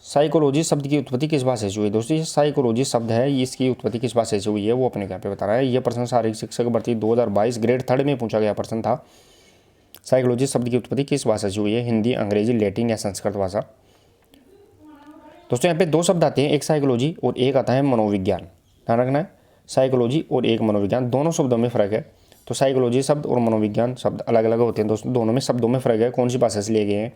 साइकोलॉजी शब्द की उत्पत्ति किस भाषा से हुई। दोस्तों ये साइकोलॉजी शब्द है, इसकी उत्पत्ति किस भाषा से हुई है वो अपने यहाँ पे बताना है। ये प्रश्न शारीरिक शिक्षक भर्ती 2022 ग्रेड 3 में पूछा गया प्रश्न था। साइकोलॉजी शब्द की उत्पत्ति किस भाषा से हुई है, हिंदी, अंग्रेजी, लैटिन या संस्कृत भाषा। दोस्तों यहाँ पे 2 शब्द आते हैं, एक साइकोलॉजी और एक आता है मनोविज्ञान। ध्यान रखना है, साइकोलॉजी और एक मनोविज्ञान, दोनों शब्दों में फ़र्क है। तो साइकोलॉजी शब्द और मनोविज्ञान शब्द अलग अलग होते हैं दोस्तों, दोनों में शब्दों में फ़र्क है, कौन सी भाषा से लिए गए हैं।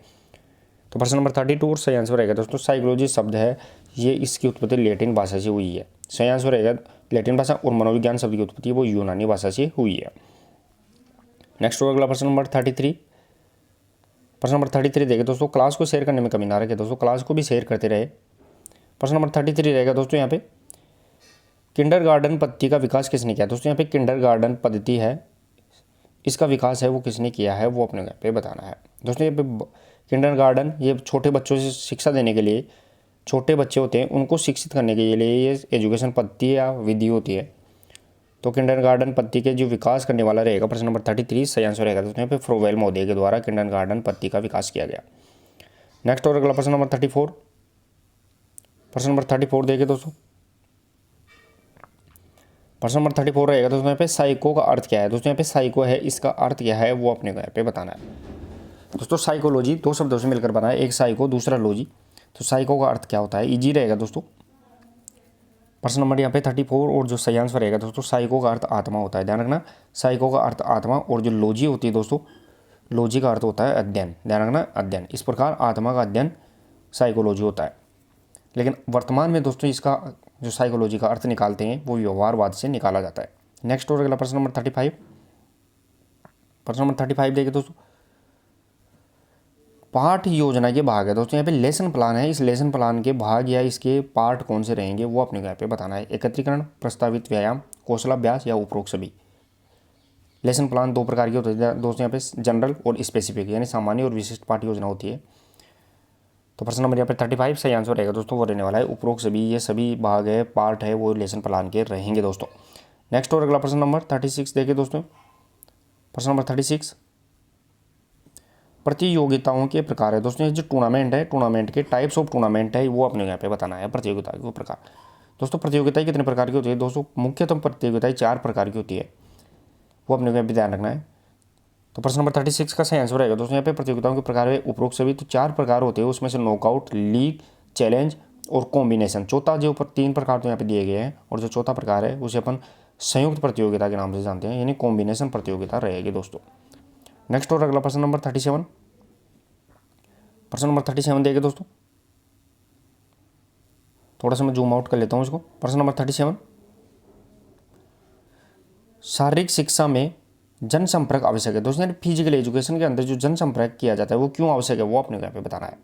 तो प्रश्न नंबर 32 और सही आंसर रहेगा दोस्तों साइकोलॉजी शब्द है, ये इसकी उत्पत्ति लैटिन भाषा से हुई है। सही आंसर रहेगा लैटिन भाषा, और मनोविज्ञान शब्द की उत्पत्ति वो यूनानी भाषा से हुई है। नेक्स्ट और अगला प्रश्न नंबर 33, प्रश्न नंबर 33 देखें दोस्तों, क्लास को शेयर करने में कमी ना रखे। दोस्तों क्लास को भी शेयर करते रहे। प्रश्न नंबर 33 रहेगा दोस्तों यहाँ पे किंडरगार्टन पद्धति का विकास किसने किया। दोस्तों यहाँ पे किंडरगार्टन पद्धति है, इसका विकास है वो किसने किया है वो अपने यहाँ पे बताना है। दोस्तों यहाँ पे किंडरगार्टन ये छोटे बच्चों से शिक्षा देने के लिए, छोटे बच्चे होते हैं उनको शिक्षित करने के लिए ये एजुकेशन पद्धति या विधि होती है। तो किंडरगार्टन पद्धति के जो विकास करने वाला रहेगा प्रश्न नंबर 33 सही आंसर रहेगा दोस्तों यहाँ पे फ्रोवेल महोदय के द्वारा किंडरगार्टन पद्धति का विकास किया गया। नेक्स्ट और अगला प्रश्न नंबर 34, प्रश्न नंबर 34 देखिए दोस्तों, प्रश्न नंबर 34 रहेगा दोस्तों यहाँ पे साइको का अर्थ क्या है। दोस्तों यहाँ पे साइको है, इसका अर्थ क्या है वो अपने को यहाँ पे बताना है। दोस्तों साइकोलॉजी 2 शब्दों से मिलकर बना है, एक साइको दूसरा लॉजी। तो साइको का अर्थ क्या होता है, इजी रहेगा दोस्तों। प्रश्न नंबर यहाँ पे 34 और जो सही आंसर रहेगा दोस्तों साइको का अर्थ आत्मा होता है। ध्यान रखना, साइको का अर्थ आत्मा, और जो लॉजी होती है दोस्तों, लॉजी का अर्थ होता है अध्ययन। ध्यान रखना अध्ययन, इस प्रकार आत्मा का अध्ययन साइकोलॉजी होता है। लेकिन वर्तमान में दोस्तों इसका जो साइकोलॉजी का अर्थ निकालते हैं वो व्यवहारवाद से निकाला जाता है। नेक्स्ट और अगला प्रश्न नंबर 35, प्रश्न नंबर 35 देखिए दोस्तों, पाठ योजना के भाग है। दोस्तों यहाँ पे लेसन प्लान है, इस लेसन प्लान के भाग या इसके पार्ट कौन से रहेंगे वो अपने यहाँ पे बताना है। एकत्रीकरण, प्रस्तावित व्यायाम, कौशलाभ्यास या उपरोक्त सभी। लेसन प्लान 2 प्रकार की होती है दोस्तों यहाँ पे, जनरल और स्पेसिफिक, यानी सामान्य और विशिष्ट पाठ योजना होती है। तो प्रश्न नंबर यहाँ पे 35 सही आंसर रहेगा दोस्तों वो रहने वाला है उपरोक्त सभी। ये सभी भाग है, पार्ट है वो लेसन प्लान के रहेंगे दोस्तों। नेक्स्ट और अगला प्रश्न नंबर 36 देखिए दोस्तों, प्रश्न नंबर 36 प्रतियोगिताओं के प्रकार है। दोस्तों ये जो टूर्नामेंट है, टूर्नामेंट के टाइप्स ऑफ टूर्नामेंट है वो अपने यहाँ पे बताना है। प्रतियोगिता के प्रकार, दोस्तों प्रतियोगिताएं कितने प्रकार की होती है। दोस्तों मुख्यतम प्रतियोगिताएं 4 प्रकार की होती है, वो अपने यहाँ पे ध्यान रखना है। तो प्रश्न नंबर 36 का सही आंसर रहेगा दोस्तों यहाँ पे प्रतियोगिताओं के प्रकार है उपरोक्त सभी। तो 4 प्रकार होते हैं, उसमें से नॉकआउट, लीग, चैलेंज और कॉम्बिनेशन। चौथा जो 3 प्रकार तो यहाँ पे दिए गए हैं, और जो चौथा प्रकार है उसे अपन संयुक्त प्रतियोगिता के नाम से जानते हैं, यानी कॉम्बिनेशन प्रतियोगिता रहेगी दोस्तों। नेक्स्ट और अगला प्रश्न नंबर 37, प्रश्न नंबर 37 देखिए दोस्तों, थोड़ा सा मैं जूम आउट कर लेता हूँ इसको। प्रश्न नंबर 37, शारीरिक शिक्षा में जनसंपर्क आवश्यक है। दोस्तों फिजिकल एजुकेशन के अंदर जो जनसंपर्क किया जाता है वो क्यों आवश्यक है वो अपने यहाँ पे बताना है।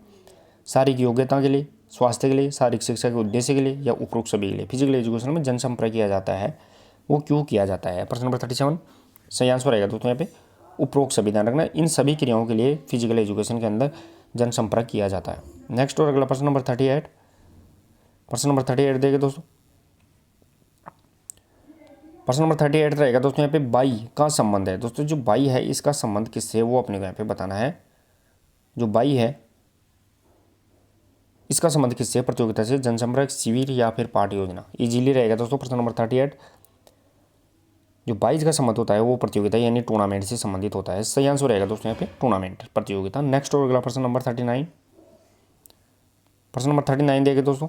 शारीरिक योग्यता के लिए, स्वास्थ्य के लिए, शारीरिक शिक्षा के उद्देश्य के लिए या उपरोक्त सभी के लिए फिजिकल एजुकेशन में जनसंपर्क किया जाता है, वो क्यों किया जाता है। प्रश्न नंबर 37 सही आंसर रहेगा दोस्तों यहाँ पे उपरोक्त सभी, ध्यान रखना इन सभी क्रियाओं के लिए फिजिकल एजुकेशन के अंदर जनसंपर्क किया जाता है। नेक्स्ट और अगला प्रश्न नंबर 38, प्रश्न नंबर 38 देखिए दोस्तों, प्रश्न नंबर 38 रहेगा दोस्तों यहाँ पे बाई का संबंध है। दोस्तों जो बाई है इसका संबंध किससे, वो अपने को यहाँ पे बताना है। जो बाई है इसका संबंध किससे, प्रतियोगिता से, जनसंपर्क, शिविर या फिर पाठ योजना। इजीली रहेगा दोस्तों प्रश्न नंबर 38। जो 22 का संबंध होता है वो प्रतियोगिता यानी टूर्नामेंट से संबंधित होता है। सही आंसर रहेगा दोस्तों यहाँ पे टूर्नामेंट, प्रतियोगिता। नेक्स्ट और अगला प्रश्न नंबर 39, प्रश्न नंबर 39 देखें दोस्तों,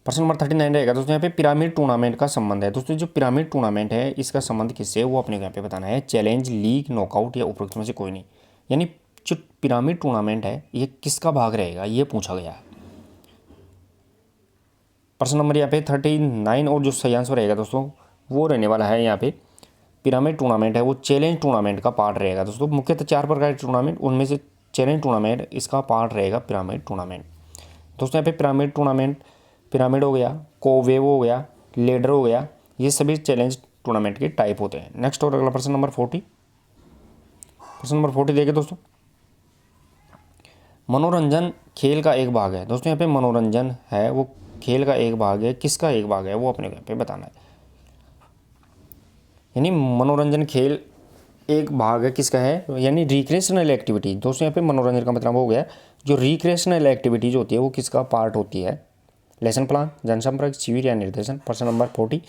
प्रश्न नंबर 39 रहेगा दोस्तों यहाँ पे पिरामिड टूर्नामेंट का संबंध है। दोस्तों जो पिरामिड टूर्नामेंट है इसका संबंध किससे, वो अपने को यहाँ पे बताना है। चैलेंज, लीग, नॉकआउट या उपरोक्त में से कोई नहीं। यानी जो पिरामिड टूर्नामेंट है ये किसका भाग रहेगा, ये पूछा गया है। प्रश्न नंबर यहाँ पे 39 और जो सही आंसर रहेगा दोस्तों वो रहने वाला है यहाँ पे पिरामिड टूर्नामेंट है वो चैलेंज टूर्नामेंट का पार्ट रहेगा। दोस्तों मुख्यतः 4 प्रकार के टूर्नामेंट, उनमें से चैलेंज टूर्नामेंट इसका पार्ट रहेगा पिरामिड टूर्नामेंट। दोस्तों यहाँ पे पिरामिड टूर्नामेंट, पिरामिड हो गया, कोवेव हो गया, लेडर हो गया, ये सभी चैलेंज टूर्नामेंट के टाइप होते हैं। नेक्स्ट और अगला प्रश्न नंबर 40, प्रश्न नंबर 40 देखिए दोस्तों, मनोरंजन खेल का एक भाग है। दोस्तों यहाँ पे मनोरंजन है वो खेल का एक भाग है, किसका एक भाग है, वो अपने यहाँ पे बताना है। यानी मनोरंजन खेल एक भाग है, किसका है, यानी रिक्रिएशनल एक्टिविटी। दोस्तों यहाँ पे मनोरंजन का मतलब हो गया जो रिक्रिएशनल एक्टिविटीज होती है वो किसका पार्ट होती है। लेसन प्लान, जनसंपर्क, शिविर या निर्देशन। प्रश्न नंबर 40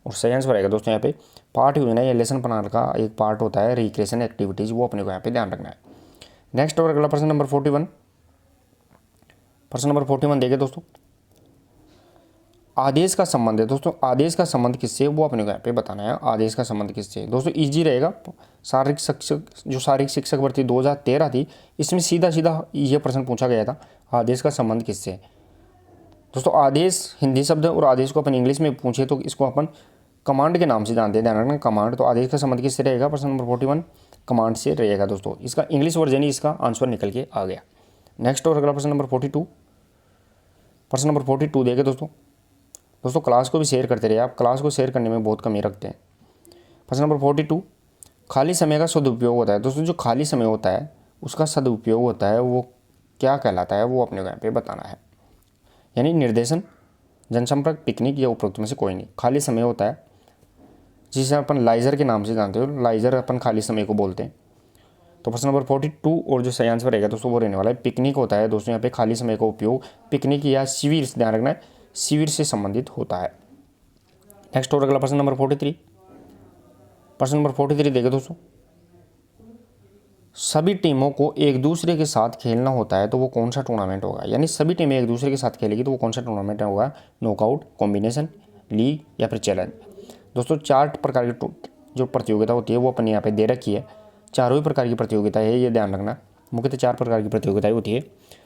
और सही आंसर रहेगा दोस्तों यहाँ पे पाठ योजना या लेसन प्लान का एक पार्ट होता है रिक्रिएशन एक्टिविटीज, वो अपने को यहाँ पे ध्यान रखना है। नेक्स्ट और अगला प्रश्न नंबर 41, प्रश्न नंबर 41 देखें दोस्तों, आदेश का संबंध है। दोस्तों आदेश का संबंध किससे, वो अपने को यहाँ पे बताना है। आदेश का संबंध किससे, दोस्तों इजी रहेगा। शारीरिक शिक्षक, जो शारीरिक शिक्षक भर्ती 2013 थी, इसमें सीधा सीधा ये प्रश्न पूछा गया था, आदेश का संबंध किससे। दोस्तों आदेश हिंदी शब्द है और आदेश को अपन इंग्लिश में पूछे तो इसको अपन कमांड के नाम से जानते हैं, ध्यान रखना कमांड। तो आदेश का संबंध किससे रहेगा, प्रश्न नंबर 41 कमांड से रहेगा। दोस्तों इसका इंग्लिश वर्जन ही इसका आंसर निकल के आ गया। नेक्स्ट और अगला प्रश्न नंबर 42, प्रश्न नंबर 42 देखे दोस्तों क्लास को भी शेयर करते रहे, आप क्लास को शेयर करने में बहुत कमी रखते हैं। प्रश्न नंबर 42, खाली समय का सदुपयोग होता है। दोस्तों जो खाली समय होता है उसका सदुपयोग होता है वो क्या कहलाता है, वो अपने को यहाँ पे बताना है। यानी निर्देशन, जनसंपर्क, पिकनिक या उपरोक्त में से कोई नहीं। खाली समय होता है जिसे अपन लाइजर के नाम से जानते हो, लाइजर अपन खाली समय को बोलते हैं। तो प्रश्न नंबर 42 और जो सही आंसर रहेगा दोस्तों वो रहने वाला है पिकनिक होता है। दोस्तों यहाँ पे खाली समय का उपयोग पिकनिक या शिविर, ध्यान रखना है शिविर से संबंधित होता है। नेक्स्ट और अगला प्रश्न नंबर 43, प्रश्न नंबर 43 देखें दोस्तों, सभी टीमों को एक दूसरे के साथ खेलना होता है तो वो कौन सा टूर्नामेंट होगा। यानी सभी टीमें एक दूसरे के साथ खेलेगी तो वो कौन सा टूर्नामेंट होगा, नॉकआउट, कॉम्बिनेशन, लीग या फिर चैलेंज। दोस्तों 4 प्रकार की जो प्रतियोगिता होती है वो अपने यहाँ पे दे रखी है। चारों ही प्रकार की प्रतियोगिता है, ये ध्यान रखना। मुख्यतः 4 प्रकार की प्रतियोगिताएं होती है,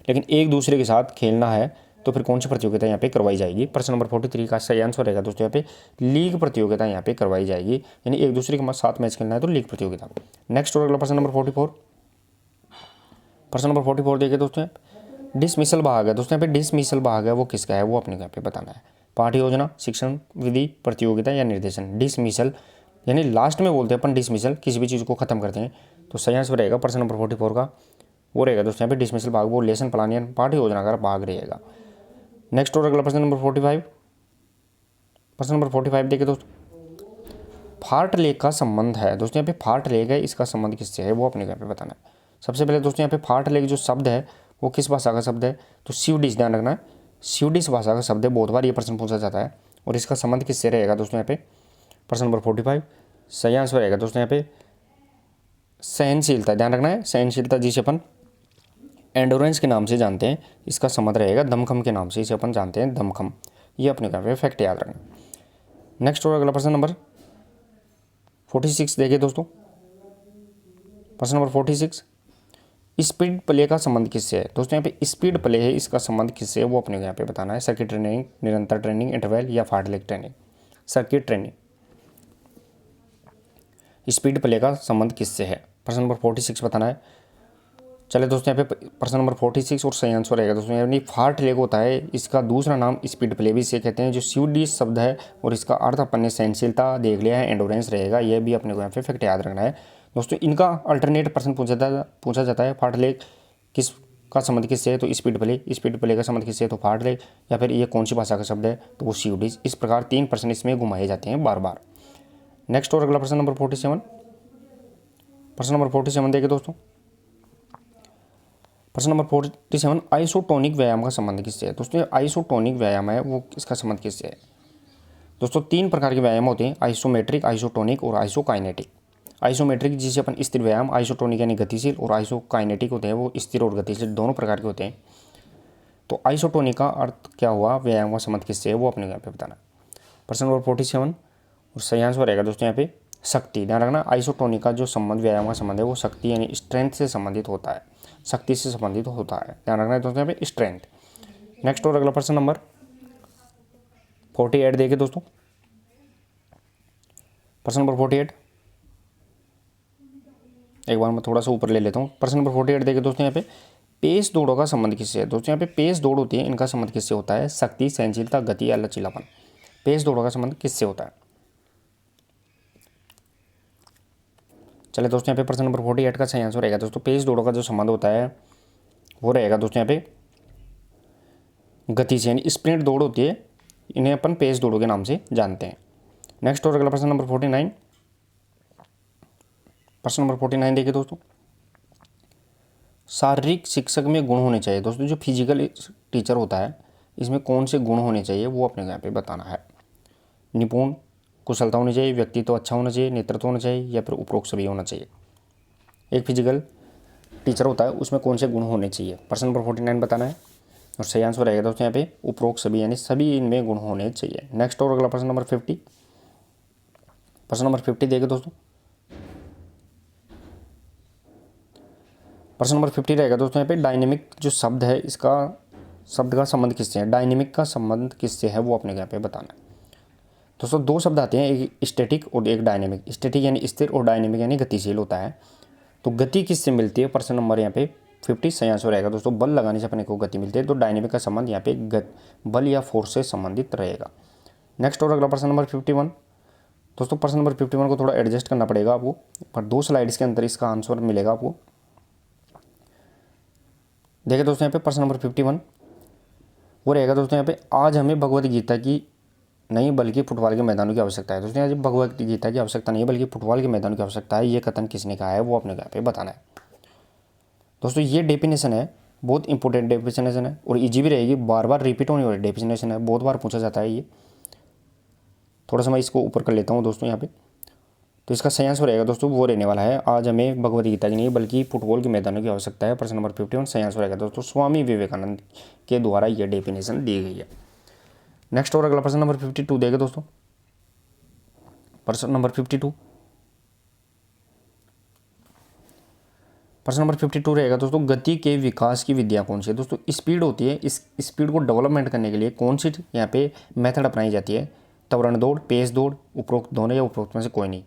लेकिन एक दूसरे के साथ खेलना है तो फिर कौन सी प्रतियोगिता यहाँ पे करवाई जाएगी। प्रश्न नंबर 43 का सही आंसर रहेगा दोस्तों यहाँ पे लीग प्रतियोगिता यहाँ पे करवाई जाएगी। यानी एक दूसरे के साथ मैच खेलना है तो लीग प्रतियोगिता। नेक्स्ट और अगला प्रश्न नंबर 44, प्रश्न नंबर 44 देखिए दोस्तों, डिसमिसल भाग है। दोस्तों यहाँ पे डिसमिसल भाग है वो किसका है, वो अपने यहाँ पे बताना है। पाठ योजना, शिक्षण विधि, प्रतियोगिता या निर्देशन। डिसमिसल यानी लास्ट में बोलते हैं अपन डिसमिसल, किसी भी चीज़ को खत्म करते हैं। तो सही आंसर रहेगा प्रश्न नंबर 44 का वो रहेगा दोस्तों यहाँ पे डिसमिसल भाग, वो लेसन प्लान या पाठ योजना का भाग रहेगा। नेक्स्ट और अगला प्रश्न नंबर 45, प्रश्न नंबर 45 देखिए दोस्तों, फार्ट लेक का संबंध है। दोस्तों यहाँ पे फार्ट लेक है, इसका संबंध किससे है, वो अपने यहाँ पे बताना है। सबसे पहले दोस्तों यहाँ पे फार्ट लेक जो शब्द है वो किस भाषा का शब्द है, तो स्वीडिश, ध्यान रखना है स्वीडिश भाषा का शब्द है। बहुत बार ये प्रश्न पूछा जाता है। और इसका संबंध किससे रहेगा दोस्तों यहाँ पे, प्रश्न नंबर 45 सही आंसर रहेगा दोस्तों यहाँ पे सहनशीलता, ध्यान रखना है सहनशीलता, जिसे अपन एंडोरेंस के नाम से जानते हैं, इसका संबंध रहेगा दमखम के नाम से, इसे अपन जानते हैं दमखम। ये अपने यहाँ पे फैक्ट याद रखना। नेक्स्ट और अगला प्रश्न नंबर 46 देखिए दोस्तों, प्रश्न नंबर 46, स्पीड प्ले का संबंध किससे है। दोस्तों यहाँ पे स्पीड प्ले है, इसका संबंध किससे है वो अपने यहाँ पे बताना है। सर्किट ट्रेनिंग, निरंतर ट्रेनिंग, इंटरवल या fartlek training. Circuit training, speed play का संबंध किससे है, प्रश्न नंबर 46 बताना है। चले दोस्तों यहाँ पे प्रश्न नंबर 46 और सही आंसर रहेगा दोस्तों, यानी फार्ट लेग होता है, इसका दूसरा नाम स्पीड प्ले भी इसे कहते हैं, जो स्वीडिश शब्द है और इसका अर्थ अपन ने सहनशीलता देख लिया है, एंडोरेंस रहेगा, यह भी अपने को यहाँ पे फैक्ट याद रखना है दोस्तों। इनका अल्टरनेट प्रश्न पूछा जाता है, फार्ट लेग किस का संबंध किससे है, तो स्पीड प्ले का संबंध किससे है, तो फार्ट लेग, या फिर ये कौन सी भाषा का शब्द है, तो वो स्वीडिश। इस प्रकार 3 प्रश्न इसमें घुमाए जाते हैं बार बार। नेक्स्ट और अगला प्रश्न नंबर 47, प्रश्न नंबर 47 देखिए दोस्तों, प्रश्न नंबर 47, आइसोटोनिक व्यायाम का संबंध किससे है, दोस्तों आइसोटोनिक व्यायाम है वो इसका संबंध किससे है। दोस्तों 3 प्रकार के व्यायाम होते हैं, आइसोमेट्रिक, आइसोटोनिक और आइसोकाइनेटिक। आइसोमेट्रिक जिसे अपन स्थिर व्यायाम, आइसोटोनिक यानी गतिशील, और आइसोकाइनेटिक होते हैं वो स्थिर और गतिशील दोनों प्रकार के होते हैं। तो आइसोटोनिक का अर्थ क्या हुआ, व्यायाम का संबंध किससे है, वो अपने यहाँ पे बताना। प्रश्न नंबर 47 और सही आंसर रहेगा दोस्तों यहाँ पे शक्ति। ध्यान रखना, आइसोटोनिक का जो संबंध व्यायाम का संबंध है वो शक्ति यानी स्ट्रेंथ से संबंधित होता है, शक्ति से संबंधित होता है। ध्यान रखना है दोस्तों यहाँ पे स्ट्रेंथ। नेक्स्ट और अगला प्रश्न नंबर 48 देखिए दोस्तों, प्रश्न नंबर 48 एक बार मैं थोड़ा सा ऊपर ले लेता हूँ। प्रश्न नंबर 48 देखिए दोस्तों, यहाँ पे पेस दौड़ों का संबंध किससे है, दोस्तों यहाँ पे पेस दौड़ होती है, इनका संबंध किससे होता है, शक्ति, सहनशीलता, गति या लचीलापन। पेस दौड़ों का संबंध किससे होता है। चले दोस्तों यहाँ पे प्रश्न नंबर 48 का सही आंसर रहेगा दोस्तों, पेस दौड़ों का जो संबंध होता है वो रहेगा दोस्तों यहाँ पे गति से, यानी स्प्रिंट दौड़ होती है, इन्हें अपन पेस दौड़ों के नाम से जानते हैं। नेक्स्ट और अगला प्रश्न नंबर 49, प्रश्न नंबर 49 देखिए दोस्तों, शारीरिक शिक्षक में गुण होने चाहिए, दोस्तों जो फिजिकल टीचर होता है इसमें कौन से गुण होने चाहिए वो अपने यहाँ पे बताना है। निपुण, कुशलता होनी चाहिए, व्यक्तित्व अच्छा होना चाहिए, नेतृत्व होना चाहिए, या फिर उपरोक्त सभी होना चाहिए। एक फिजिकल टीचर होता है उसमें कौन से गुण होने चाहिए, प्रश्न नंबर 49 बताना है, और सही आंसर रहेगा दोस्तों यहाँ पे उपरोक्त सभी, यानी सभी इनमें गुण होने चाहिए। नेक्स्ट और अगला प्रश्न नंबर 50, प्रश्न नंबर 50 देखिए दोस्तों, प्रश्न नंबर 50 रहेगा दोस्तों यहाँ पे डायनेमिक जो शब्द है इसका शब्द का संबंध किससे है, डायनेमिक का संबंध किससे है वो अपने यहाँ पे बताना है। दोस्तों 2 शब्द आते हैं, एक स्टैटिक और एक डायनेमिक। स्टैटिक यानी स्थिर और डायनेमिक यानी गतिशील होता है। तो गति किससे मिलती है, प्रश्न नंबर यहाँ पे 50 सही आंसर रहेगा दोस्तों, बल लगाने से अपने को गति मिलती है। तो डायनेमिक का संबंध यहाँ पे बल या फोर्स से संबंधित रहेगा। नेक्स्ट और अगला प्रश्न नंबर 51, दोस्तों प्रश्न नंबर 51 को थोड़ा एडजस्ट करना पड़ेगा आपको, पर 2 स्लाइड्स के अंदर इसका आंसर मिलेगा आपको। देखिए दोस्तों यहाँ पे प्रश्न नंबर 51 वो रहेगा दोस्तों यहाँ पे, आज हमें भगवद गीता की नहीं बल्कि फुटबॉल के मैदानों की आवश्यकता है। दोस्तों यहाँ भगवद गीता की आवश्यकता नहीं बल्कि फुटबॉल के मैदानों की आवश्यकता है, ये कथन किसने कहा है वो अपने यहाँ पे बताना है। दोस्तों ये डेफिनेशन है, बहुत इंपॉर्टेंट डेफिनेशन है और इजी भी रहेगी, बार बार रिपीट होने वाली डेफिनेशन है, बहुत बार पूछा जाता है ये। थोड़ा सा मैं इसको ऊपर कर लेता हूँ दोस्तों यहाँ पे। तो इसका सही आंसर रहेगा दोस्तों वो रहने वाला है, आज हमें भगवद गीता की नहीं बल्कि फुटबॉल के मैदानों की आवश्यकता है। प्रश्न नंबर 51 सही आंसर रहेगा दोस्तों, स्वामी विवेकानंद के द्वारा यह डेफिनेशन दी गई है। नेक्स्ट और अगला प्रश्न नंबर 52 देगा दोस्तों, प्रश्न नंबर 52, प्रश्न नंबर 52 रहेगा दोस्तों, गति के विकास की विद्या कौन सी है। दोस्तों स्पीड होती है, इस स्पीड को डेवलपमेंट करने के लिए कौन सी यहाँ पे मेथड अपनाई जाती है, त्वरण दौड़, पेस दौड़, उपरोक्त दोनों या उपरोक्त में से कोई नहीं।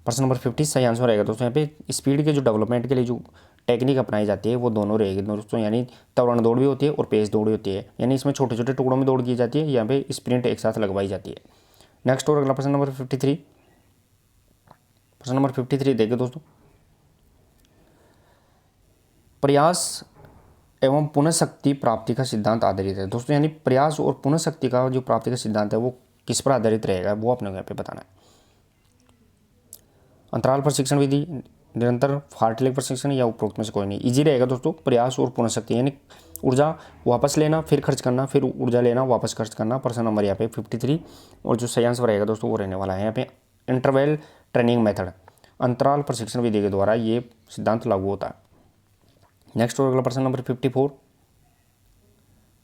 प्रश्न नंबर 50 सही आंसर रहेगा दोस्तों, यहाँ पे स्पीड के जो डेवलपमेंट के लिए जो टेक्निक अपनाई जाती है वो दोनों रहेगी दोस्तों, यानी त्वरण दौड़ भी होती है और पेस दौड़ भी होती है, यानी इसमें छोटे छोटे टुकड़ों में दौड़ की जाती है, यहाँ पे स्प्रिंट एक साथ लगवाई जाती है। नेक्स्ट और अगला प्रश्न नंबर 53, प्रश्न नंबर 53 देखिए दोस्तों, प्रयास एवं पुनः शक्ति प्राप्ति का सिद्धांत आधारित है। दोस्तों यानी प्रयास और पुनः शक्ति का जो प्राप्ति का सिद्धांत है वो किस पर आधारित रहेगा वो अपने यहाँ पे बताना है। अंतराल प्रशिक्षण विधि, निरंतर, फार्टलेग प्रशिक्षण या उपरोक्त में से कोई नहीं। इजी रहेगा दोस्तों, प्रयास और पुनः शक्ति यानी ऊर्जा वापस लेना फिर खर्च करना, फिर ऊर्जा लेना वापस खर्च करना। प्रश्न नंबर यहाँ पे 53 और जो सही आंसर रहेगा दोस्तों वो रहने वाला है यहाँ पे इंटरवल ट्रेनिंग मेथड, अंतराल प्रशिक्षण विधि के द्वारा ये सिद्धांत लागू होता है। नेक्स्ट और अगला प्रश्न नंबर 54,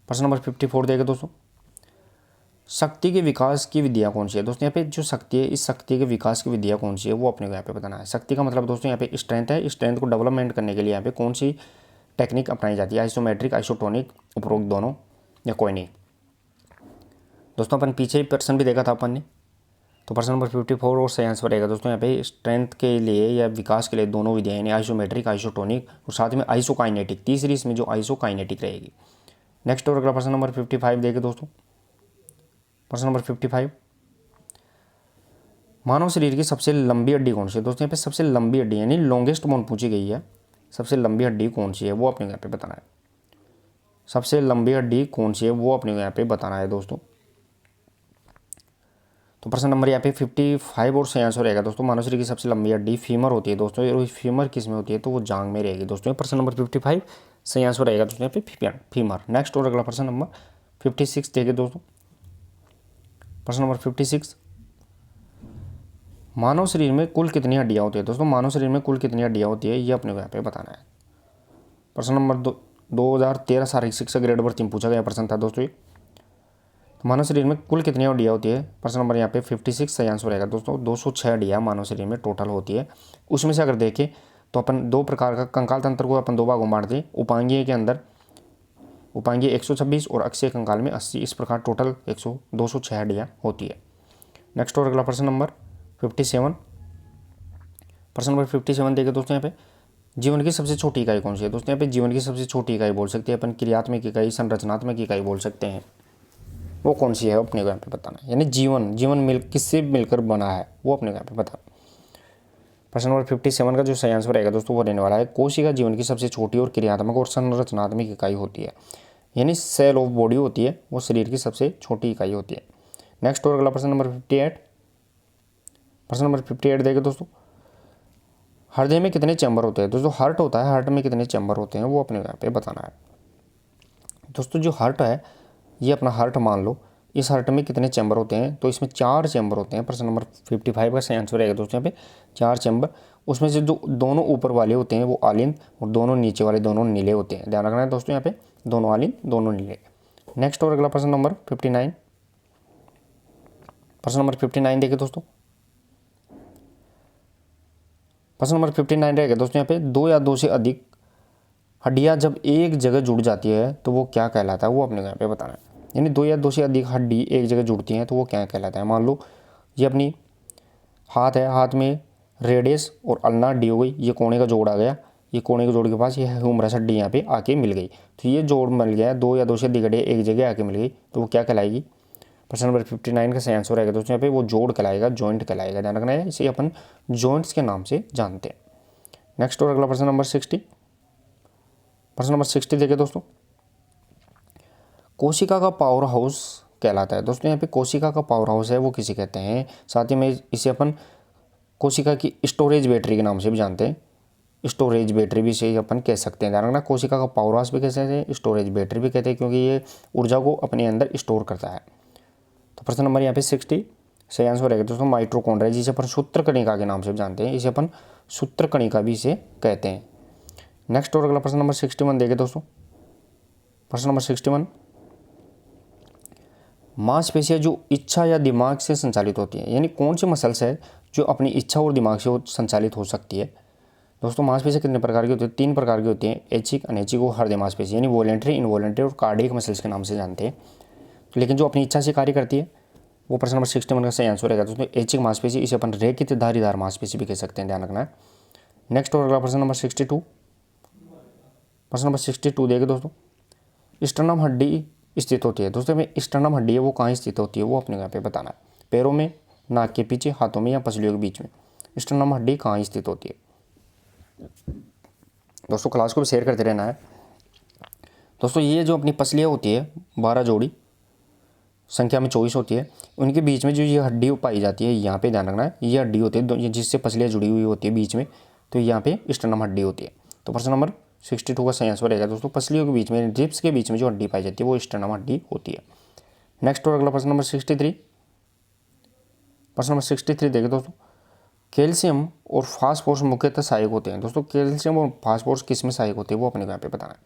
प्रश्न नंबर 54 देगा दोस्तों, शक्ति के विकास की विधियाँ कौन सी है। दोस्तों यहाँ पे जो शक्ति है इस शक्ति के विकास की विधियाँ कौन सी है वो अपने को यहाँ पे बताना है। शक्ति का मतलब दोस्तों यहाँ पे स्ट्रेंथ है, स्ट्रेंथ को डेवलपमेंट करने के लिए यहाँ पे कौन सी टेक्निक अपनाई जाती है, आइसोमेट्रिक, आइसोटोनिक, उपरोक्त दोनों या कोई नहीं। दोस्तों अपन पीछे प्रश्न भी देखा था अपन ने, तो प्रश्न नंबर 54 और सही आंसर रहेगा दोस्तों यहाँ पे स्ट्रेंथ के लिए या विकास के लिए दोनों विधियाँ यानी आइसोमेट्रिक, आइसोटोनिक और साथ में आइसोकाइनेटिक, तीसरी इसमें जो आइसोकाइनेटिक रहेगी। नेक्स्ट और अगला प्रश्न नंबर 55 देखें दोस्तों। प्रश्न नंबर 55, मानव शरीर की सबसे लंबी हड्डी कौन सी है दोस्तों। यहाँ पे सबसे लंबी हड्डी यानी लॉन्गेस्ट बोन पूछी गई है, सबसे लंबी हड्डी कौन सी है वो अपने यहाँ पे बताना है। सबसे लंबी हड्डी कौन सी है वो अपने यहाँ पे बताना है दोस्तों। तो प्रश्न नंबर यहाँ पे 55 और सही आंसर रहेगा दोस्तों। मानव शरीर की सबसे लंबी हड्डी फीमर होती है दोस्तों, और फीमर किस में होती है तो वो जांग में रहेगी दोस्तों। प्रश्न नंबर 55 सही आंसर रहेगा दोस्तों यहाँ पे फीमर। नेक्स्ट और अगला प्रश्न नंबर 56 देखिए दोस्तों। प्रश्न नंबर 56, मानव शरीर में कुल कितनी हड्डियाँ होती है दोस्तों। मानव शरीर में कुल कितनी हड्डियाँ होती है ये अपने को यहाँ पे बताना है। प्रश्न नंबर 2013 शारीरिक शिक्षा ग्रेड नंबर 3 पूछा गया प्रश्न था दोस्तों ये। तो मानव शरीर में कुल कितनी हड्डियाँ होती है। प्रश्न नंबर यहाँ पे 56 सही आंसर रहेगा दोस्तों। 206 हड्डियाँ मानव शरीर में टोटल होती है। उसमें से अगर देखें तो अपन दो प्रकार का कंकाल तंत्र को अपन दो भागों में बांटते हैं। उपांगीय के अंदर उपांगीय 126 और अक्षीय कंकाल में 80, इस प्रकार टोटल 206 हड्डियाँ होती है। नेक्स्ट और अगला प्रश्न नंबर 57। प्रश्न नंबर 57 देखें दोस्तों यहाँ पे जीवन की सबसे छोटी इकाई कौन सी है दोस्तों। यहाँ पे जीवन की सबसे छोटी इकाई बोल सकते हैं अपन, क्रियात्मक इकाई, संरचनात्मक इकाई बोल सकते हैं, वो कौन सी है अपने को यहाँ पे बताना है। यानी जीवन किससे मिलकर बना है वो अपने को यहाँ पे बताना। प्रश्न नंबर 57 का जो सही आंसर रहेगा दोस्तों वो रहने वाला है कोशिका जीवन की सबसे छोटी और क्रियात्मक और संरचनात्मक इकाई होती है। यानी सेल ऑफ बॉडी होती है वो शरीर की सबसे छोटी इकाई होती है। नेक्स्ट और अगला प्रश्न नंबर 58। प्रश्न नंबर 58 देखें दोस्तों। हृदय में कितने चैम्बर होते हैं दोस्तों। हार्ट होता है, हार्ट में कितने चैम्बर होते हैं वो अपने यहाँ पे बताना है दोस्तों। जो हार्ट है ये अपना हार्ट मान लो, इस हार्ट में कितने चैम्बर होते हैं तो इसमें 4 चैम्बर होते हैं। प्रश्न नंबर 55 का सही आंसर रहेगा दोस्तों यहाँ पे 4 चैम्बर। उसमें से जो दोनों ऊपर वाले होते हैं वो आलिंद और दोनों नीचे वाले दोनों नीले होते हैं। ध्यान रखना है दोस्तों यहाँ पे दोनों आलिंद दोनों नीले। नेक्स्ट और अगला प्रश्न नंबर 59। प्रश्न नंबर 59 देखिए दोस्तों। प्रश्न नंबर 59 रहेगा दोस्तों यहाँ पे 2 या 2 से अधिक हड्डियाँ जब एक जगह जुड़ जाती है तो वो क्या कहलाता है वो अपने यहाँ पे बताना है। यानी 2 या 2 से अधिक हड्डी एक जगह जुड़ती हैं तो वो क्या कहलाता है। मान लो ये अपनी हाथ है, हाथ में रेडियस और अल्ना हड्डी हो गई, ये कोने का जोड़ आ गया, ये कोने के जोड़ के पास ये ह्यूमरस हड्डी यहाँ पे आके मिल गई, तो ये जोड़ मिल गया 2 या 2 से अधिक हड्डियाँ एक जगह आके मिल गई तो वो क्या कहलाएगी। प्रश्न नंबर 59 का सही आंसर रहेगा दोस्तों यहाँ पे वो जोड़ कहलाएगा, जॉइंट कहलाएगा। ध्यान रखना है, इसे अपन जॉइंट्स के नाम से जानते हैं। नेक्स्ट और अगला प्रश्न नंबर 60। प्रश्न नंबर 60 देखिए दोस्तों। कोशिका का पावर हाउस कहलाता है दोस्तों। यहाँ पे कोशिका का पावर हाउस है वो किसे कहते हैं। साथ ही में इसे अपन कोशिका की स्टोरेज बैटरी के नाम से भी जानते हैं। स्टोरेज बैटरी भी से अपन कह सकते हैं। ध्यान रखना, कोशिका का पावर हाउस भी कह सकते हैं, स्टोरेज बैटरी भी कहते हैं, क्योंकि ये ऊर्जा को अपने अंदर स्टोर करता है। तो प्रश्न नंबर यहाँ पे 60 सही आंसर रहेगा दोस्तों माइटोकॉन्ड्रिया, जिसे अपन सूत्र कणिका के नाम से जानते हैं। इसे अपन सूत्र कणिका भी इसे कहते हैं। नेक्स्ट और अगला प्रश्न नंबर 61 देखें दोस्तों। प्रश्न नंबर 61, मांसपेशियाँ जो इच्छा या दिमाग से संचालित होती है, यानी कौन सी मसल्स है जो अपनी इच्छा और दिमाग से संचालित हो सकती है दोस्तों। मांसपेशियाँ कितने प्रकार की होती है, 3 प्रकार की होती हैं, ऐच्छिक, अनैच्छिक और हृदय मांसपेशी, यानी वॉलेंट्री, इनवॉलेंट्री और कार्डियक मसल्स के नाम से जानते हैं। लेकिन जो अपनी इच्छा से कार्य करती है वो प्रश्न नंबर 61 का सही आंसर रहेगा दोस्तों ऐच्छिक मांसपेशी, इसे अपन रेखित धारीदार मांसपेशी भी कह सकते हैं। ध्यान रखना है। नेक्स्ट और अगला प्रश्न नंबर 62। प्रश्न नंबर 62 देखिए दोस्तों। स्टर्नम हड्डी स्थित होती है दोस्तों में स्टर्नम हड्डी है वो कहाँ स्थित होती है वो अपने यहाँ पे बताना है। पैरों में, नाक के पीछे, हाथों में या पसलियों के बीच में स्टर्नम हड्डी कहाँ स्थित होती है दोस्तों। क्लास को भी शेयर करते रहना है दोस्तों। ये जो अपनी पसलियाँ होती है 12 जोड़ी, संख्या में 24 होती है, उनके बीच में जो ये हड्डी पाई जाती है यहाँ पे ध्यान रखना है, ये हड्डी होती है जिससे पसलियाँ जुड़ी हुई होती है बीच में, तो यहाँ पे स्टर्नम हड्डी होती है। तो प्रश्न नंबर 62 का सही आंसर रहेगा दोस्तों पसलियों के बीच में, रिब्स के बीच में जो हड्डी पाई जाती है वो स्टर्नम हड्डी होती है। नेक्स्ट और अगला प्रश्न नंबर 63। प्रश्न नंबर 63 देखिए दोस्तों। कैल्शियम और फास्फोरस मुख्यतः सहायक होते हैं दोस्तों। कैल्शियम और फास्फोरस किस में सहायक होते हैं वो अपने को यहाँ पे बताना है।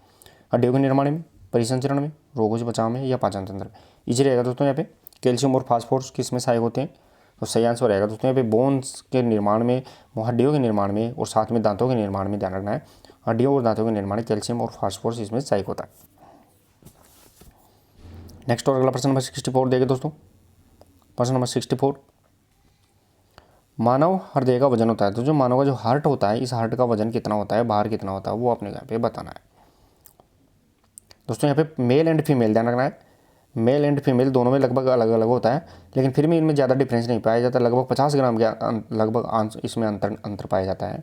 हड्डियों के निर्माण में, परिसंचरण में, रोगों से बचाव में या पाचन तंत्र में। इजी रहेगा दोस्तों यहाँ पे कैल्शियम और फास्फोरस किस में सहायक होते हैं तो सही आंसर रहेगा दोस्तों यहाँ पे बोन्स के निर्माण में, हड्डियों के निर्माण में और साथ में दांतों के निर्माण में। ध्यान रखना है, हड्डियों और दांतों के निर्माण में कैल्शियम और फास्फोरस इसमें सहायक होता है। नेक्स्ट और अगला प्रश्न नंबर 64 देखिए दोस्तों। प्रश्न नंबर 64। मानव हृदय का वजन होता है, तो जो मानव का जो हार्ट होता है, इस हार्ट का वजन कितना होता है, भार कितना होता है, वो अपने यहाँ पे बताना है। दोस्तों यहाँ पे मेल एंड फीमेल ध्यान रखना है, मेल एंड फीमेल दोनों में लगभग अलग अलग होता है, लेकिन फिर भी इनमें ज़्यादा डिफरेंस नहीं पाया जाता, लगभग 50 ग्राम के लगभग इसमें अंतर पाया जाता है।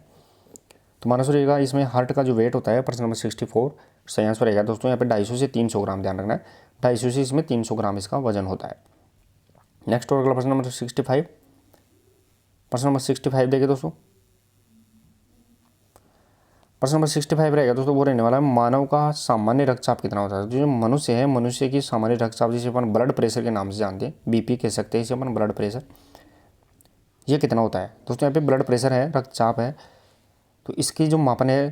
तो मानव शरीर का इसमें हार्ट का जो वेट होता है प्रश्न नंबर 64 सही आंसर रहेगा दोस्तों यहाँ पे 250 से 300 ग्राम, ध्यान रखना है 250 से इसमें 300 ग्राम इसका वजन होता है। नेक्स्ट और अगला प्रश्न नंबर 65, प्रश्न नंबर 65 देखिए दोस्तों, प्रश्न नंबर 65 रहेगा दोस्तों, वो रहने वाला है मानव का सामान्य रक्तचाप कितना होता है। जो मनुष्य है, मनुष्य की सामान्य रक्तचाप जिसे अपन ब्लड प्रेशर के नाम से जानते हैं, बीपी कह सकते हैं इसे अपन ब्लड प्रेशर, ये कितना होता है दोस्तों। यहाँ पे ब्लड प्रेशर है, रक्तचाप है, तो इसकी जो मापन है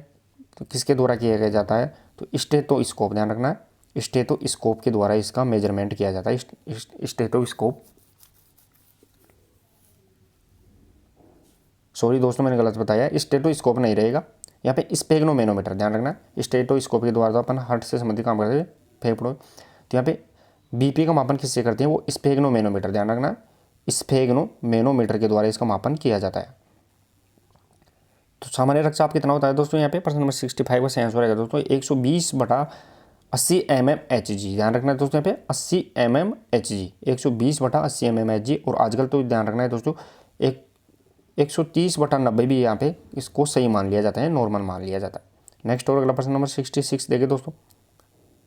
तो किसके द्वारा किया जाता है, तो स्टेथोस्कोप, ध्यान रखना है स्टेथोस्कोप के द्वारा इसका मेजरमेंट किया जाता है। स्टेथोस्कोप, सॉरी दोस्तों मैंने गलत बताया, स्टेथोस्कोप नहीं रहेगा यहाँ पे स्पेग्नोमेनोमीटर, ध्यान रखना स्टेथोस्कोप के द्वारा तो अपन हार्ट से संबंधित काम करते हैं, फेफड़ों, तो यहाँ पे बीपी का मापन किससे करते हैं, वो स्पेग्नोमेनोमीटर, ध्यान रखना स्पेग्नोमेनोमीटर के द्वारा इसका मापन किया जाता है। तो सामान्य रक्तचाप कितना होता है दोस्तों, यहाँ पे प्रश्न नंबर 65 का सही आंसर रहेगा दोस्तों 120/80 mmHg, ध्यान रखना है दोस्तों यहाँ पे 80 mmHg, 120/80 mmHg। और आजकल तो ध्यान रखना है दोस्तों 130/90 भी यहाँ पे इसको सही मान लिया जाता है, नॉर्मल मान लिया जाता है। नेक्स्ट और अगला प्रश्न नंबर 66 देखिए दोस्तों,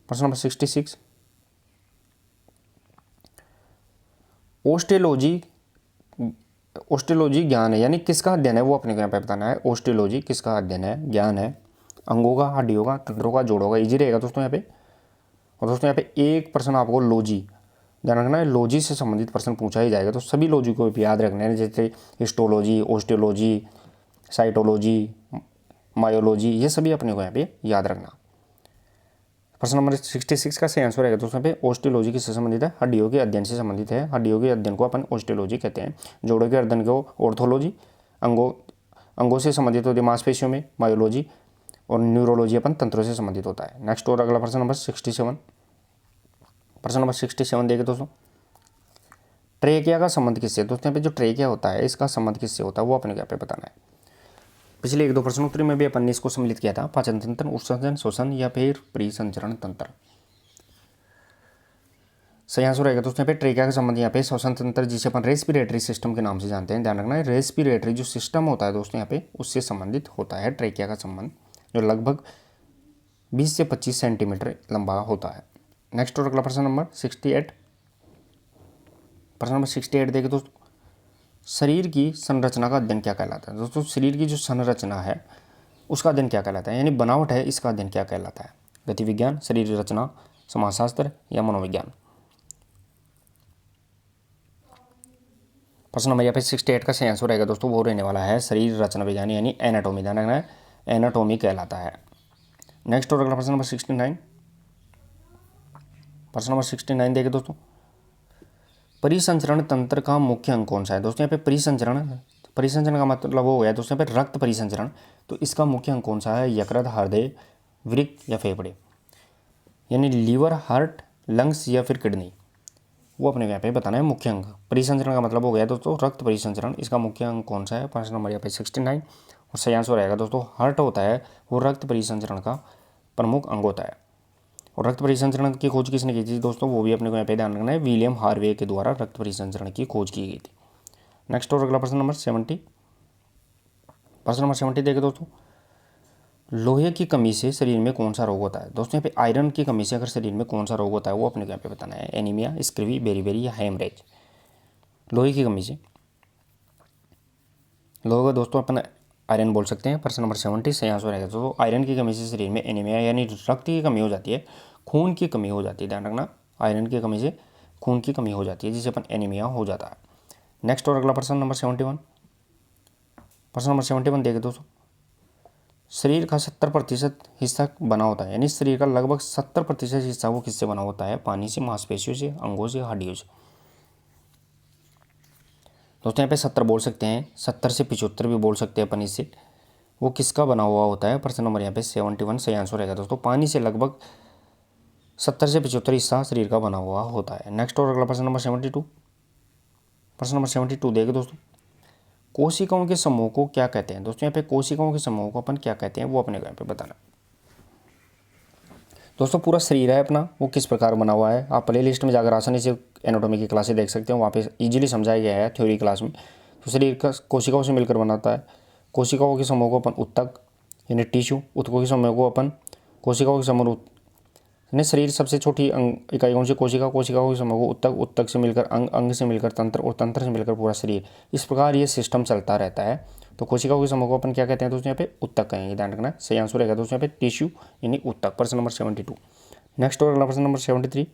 प्रश्न नंबर 66, ऑस्टियोलॉजी ज्ञान है, यानी किसका अध्ययन है, वो अपने को यहाँ पे बताना है। ऑस्टियोलॉजी किसका अध्ययन है, ज्ञान है, अंगों का, हड्डियों का, तंत्रों का, जोड़ों का, इजी रहेगा दोस्तों यहाँ पे। और दोस्तों यहाँ पे एक प्रश्न आपको लॉजी, ध्यान रखना है लॉजी से संबंधित प्रश्न पूछा ही जाएगा, तो सभी लॉजी को भी याद रखना है, जैसे हिस्टोलॉजी, ऑस्टियोलॉजी, साइटोलॉजी, मायोलॉजी, ये सभी अपने को यहाँ पे याद रखना। प्रश्न नंबर 66 का सही आंसर रहेगा दोस्तों पे ऑस्टियोलॉजी किससे संबंधित है, हड्डियों के अध्ययन से संबंधित है। हड्डियों के अध्ययन को अपन ऑस्टियोलॉजी कहते हैं। जोड़ों के अध्ययन को ऑर्थोलॉजी, अंगों से संबंधित होती है मांसपेशियों में मायोलॉजी, और न्यूरोलॉजी अपन तंत्रों से संबंधित होता है। नेक्स्ट और अगला प्रश्न नंबर 67, प्रश्न नंबर 67 देखिए दोस्तों, ट्रेकिया का संबंध किससे, दोस्तों यहाँ पे जो ट्रेकिया होता है इसका संबंध किससे होता है, वो अपने यहाँ पे बताना है। पिछले 1-2 प्रश्नोत्तरी में भी अपन ने इसको सम्मिलित किया था, पाचन तंत्र, उत्सर्जन, श्वसन या फिर परिसंचरण तंत्र। सही आंसर रहेगा दोस्तों यहाँ पे ट्रेकिया का संबंध यहाँ पे श्वसन तंत्र, जिसे अपन रेस्पिरेटरी सिस्टम के नाम से जानते हैं, ध्यान रखना है रेस्पिरेटरी जो सिस्टम होता है दोस्तों यहाँ पे उससे संबंधित होता है ट्रेकिया का संबंध, जो लगभग 20 से 25 सेंटीमीटर लंबा होता है। नेक्स्ट और अगला प्रश्न नंबर 68, प्रश्न नंबर 68 देखिए दोस्तों, शरीर की संरचना का अध्ययन क्या कहलाता है। दोस्तों शरीर की जो संरचना है उसका अध्ययन क्या कहलाता है, यानी बनावट है, इसका अध्ययन क्या कहलाता है। गति विज्ञान, शरीर रचना, समाजशास्त्र या मनोविज्ञान। प्रश्न नंबर यहाँ पे 68 का सही आंसर रहेगा दोस्तों, वो रहने वाला है शरीर रचना विज्ञान, यानी एनाटॉमी, ध्यान रखना है एनाटॉमी कहलाता है। नेक्स्ट और अगला प्रश्न नंबर 69, प्रश्न नंबर 69 देखिए दोस्तों, परिसंचरण तंत्र का मुख्य अंग कौन सा है। दोस्तों यहाँ पे परिसंचरण का मतलब वो हो गया दोस्तों यहाँ पे रक्त परिसंचरण, तो इसका मुख्य अंग कौन सा है, यकृत, हृदय, वृक्क या फेफड़े, यानी लीवर, हार्ट, लंग्स या फिर किडनी, वो अपने यहाँ पे बताना है मुख्य अंग। परिसंचरण का मतलब हो गया दोस्तों रक्त परिसंचरण, इसका मुख्य अंग कौन सा है, प्रश्न नंबर यहाँ पे 69। और सही आंसर रहेगा दोस्तों हार्ट होता है, वो रक्त परिसंचरण का प्रमुख अंग होता है। और रक्त परिसंचरण की खोज किसने की थी दोस्तों, वो भी अपने को यहाँ पे ध्यान रखना है, विलियम हार्वे के द्वारा रक्त परिसंचरण की खोज की गई थी। नेक्स्ट और अगला प्रश्न नंबर 70, प्रश्न नंबर 70 देखिए दोस्तों, लोहे की कमी से शरीर में कौन सा रोग होता है। दोस्तों यहाँ पे आयरन की कमी से अगर शरीर में कौन सा रोग होता है वो अपने को यहाँ पे बताना है, एनीमिया, स्क्रिवी, बेरीबेरी या हेमरेज। लोहे की कमी से, लोहे का दोस्तों अपन आयरन बोल सकते हैं। प्रश्न नंबर 70 सही आंसर रहेगा तो आयरन की कमी से शरीर में एनीमिया यानी रक्त की कमी हो जाती है, खून की कमी हो जाती है, ध्यान रखना आयरन की कमी से खून की कमी हो जाती है, जिसे अपन एनीमिया हो जाता है। नेक्स्ट और अगला प्रश्न नंबर 71, प्रश्न नंबर 71 देखिए दोस्तों, शरीर का 70% हिस्सा बना होता है, यानी शरीर का लगभग 70% हिस्सा वो किससे बना होता है, पानी से, मांसपेशियों से, अंगों से, हड्डियों से। दोस्तों यहाँ पे 70 बोल सकते हैं, 70 से 75 भी बोल सकते हैं अपन इससे, वो किसका बना हुआ होता है। प्रश्न नंबर यहाँ पे 71 सही आंसर रहेगा दोस्तों, पानी से लगभग 70 से 75 हिस्सा शरीर का बना हुआ होता है। नेक्स्ट और अगला प्रश्न नंबर 72, प्रश्न नंबर 72 देखिए दोस्तों, कोशिकाओं के समूह को क्या कहते हैं दोस्तों? यहाँ पे कोशिकाओं के समूह को अपन क्या कहते हैं वो अपने को यहाँ पे बताना। दोस्तों पूरा शरीर है अपना वो किस प्रकार बना हुआ है, आप प्ले लिस्ट में जाकर आसानी से एनाटॉमी की क्लासेस देख सकते हो, वहाँ पे इजीली समझाया गया है थ्योरी क्लास में। तो शरीर का कोशिकाओं से मिलकर बनाता है। कोशिकाओं के समूह को अपन उत्तक यानी टिश्यू, उत्तकों के समूह को अपन कोशिकाओं के समूह यानी शरीर सबसे छोटी अंग इकाई कौन सी? कोशिका, कोशिकाओं के समूह को उत्तक, उत्तक से मिलकर अंग, अंग से मिलकर तंत्र और तंत्र से मिलकर पूरा शरीर। इस प्रकार ये सिस्टम चलता रहता है। तो कोशिकाओं के समूह को अपन क्या कहते हैं दोस्तों? यहाँ पे उत्तक कहेंगे, ध्यान रखना। सही आंसर रहेगा दोस्तों यहाँ पे टिश्यू यानी उत्तक। प्रश्न नंबर 72। नेक्स्ट और अगला प्रश्न नंबर 73।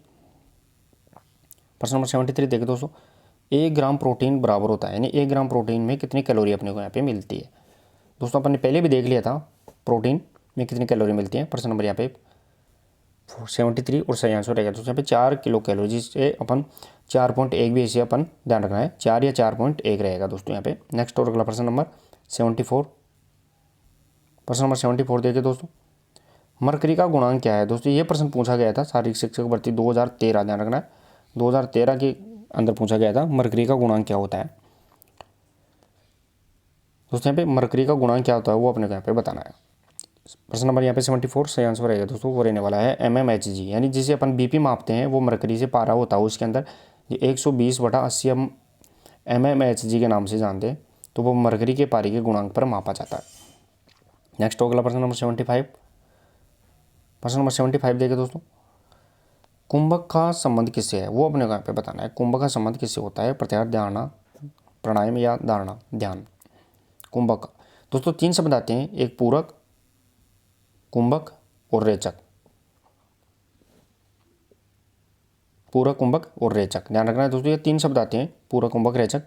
प्रश्न नंबर 73 देखिए दोस्तों, 1 ग्राम प्रोटीन बराबर होता है यानी 1 ग्राम प्रोटीन में कितनी कैलोरी अपने को यहाँ पे मिलती है? दोस्तों अपन ने पहले भी देख लिया था प्रोटीन में कितनी कैलोरी मिलती है। प्रश्न नंबर यहाँ पे 73 और सही आंसर रहेगा दोस्तों यहाँ पे 4 किलो कैलोरी, जिससे अपन 4.1 भी इसे अपन ध्यान रखना है, 4 या 4.1 रहेगा दोस्तों यहाँ पे। नेक्स्ट और अगला प्रश्न नंबर 74। प्रश्न नंबर 74 देखिए दोस्तों, मरकरी का गुणांक क्या है? दोस्तों ये प्रश्न पूछा गया था शारीरिक शिक्षक भर्ती 2013, ध्यान रखना है 2013 के अंदर पूछा गया था। मरकरी का गुणांक क्या होता है दोस्तों? यहाँ पे मरकरी का गुणांक क्या होता है वो अपने को यहाँ पे बताना है। प्रश्न नंबर यहाँ पे 74 सही आंसर रहेगा दोस्तों, वो रहने वाला है mmHg, यानी जिसे अपन बीपी मापते हैं वो मरकरी से पारा होता है उसके अंदर ये 120/80 हम mmHg के नाम से जानते हैं। तो वो मरकरी के पारे के गुणांक पर मापा जाता है। नेक्स्ट अगला प्रश्न नंबर 75। प्रश्न नंबर 75 देखिए दोस्तों, कुंभक का संबंध किससे है वो अपने को यहाँ पे बताना है। कुंभक का संबंध किससे होता है? प्रत्याहार, धारणा, प्राणायाम या धारणा, ध्यान। कुंभक का दोस्तों 3 शब्द आते हैं, एक पूरक, कुंभक और रेचक। पूरक, कुंभक और रेचक, ध्यान रखना है दोस्तों, ये 3 शब्द आते हैं, पूरक, कुंभक, रेचक।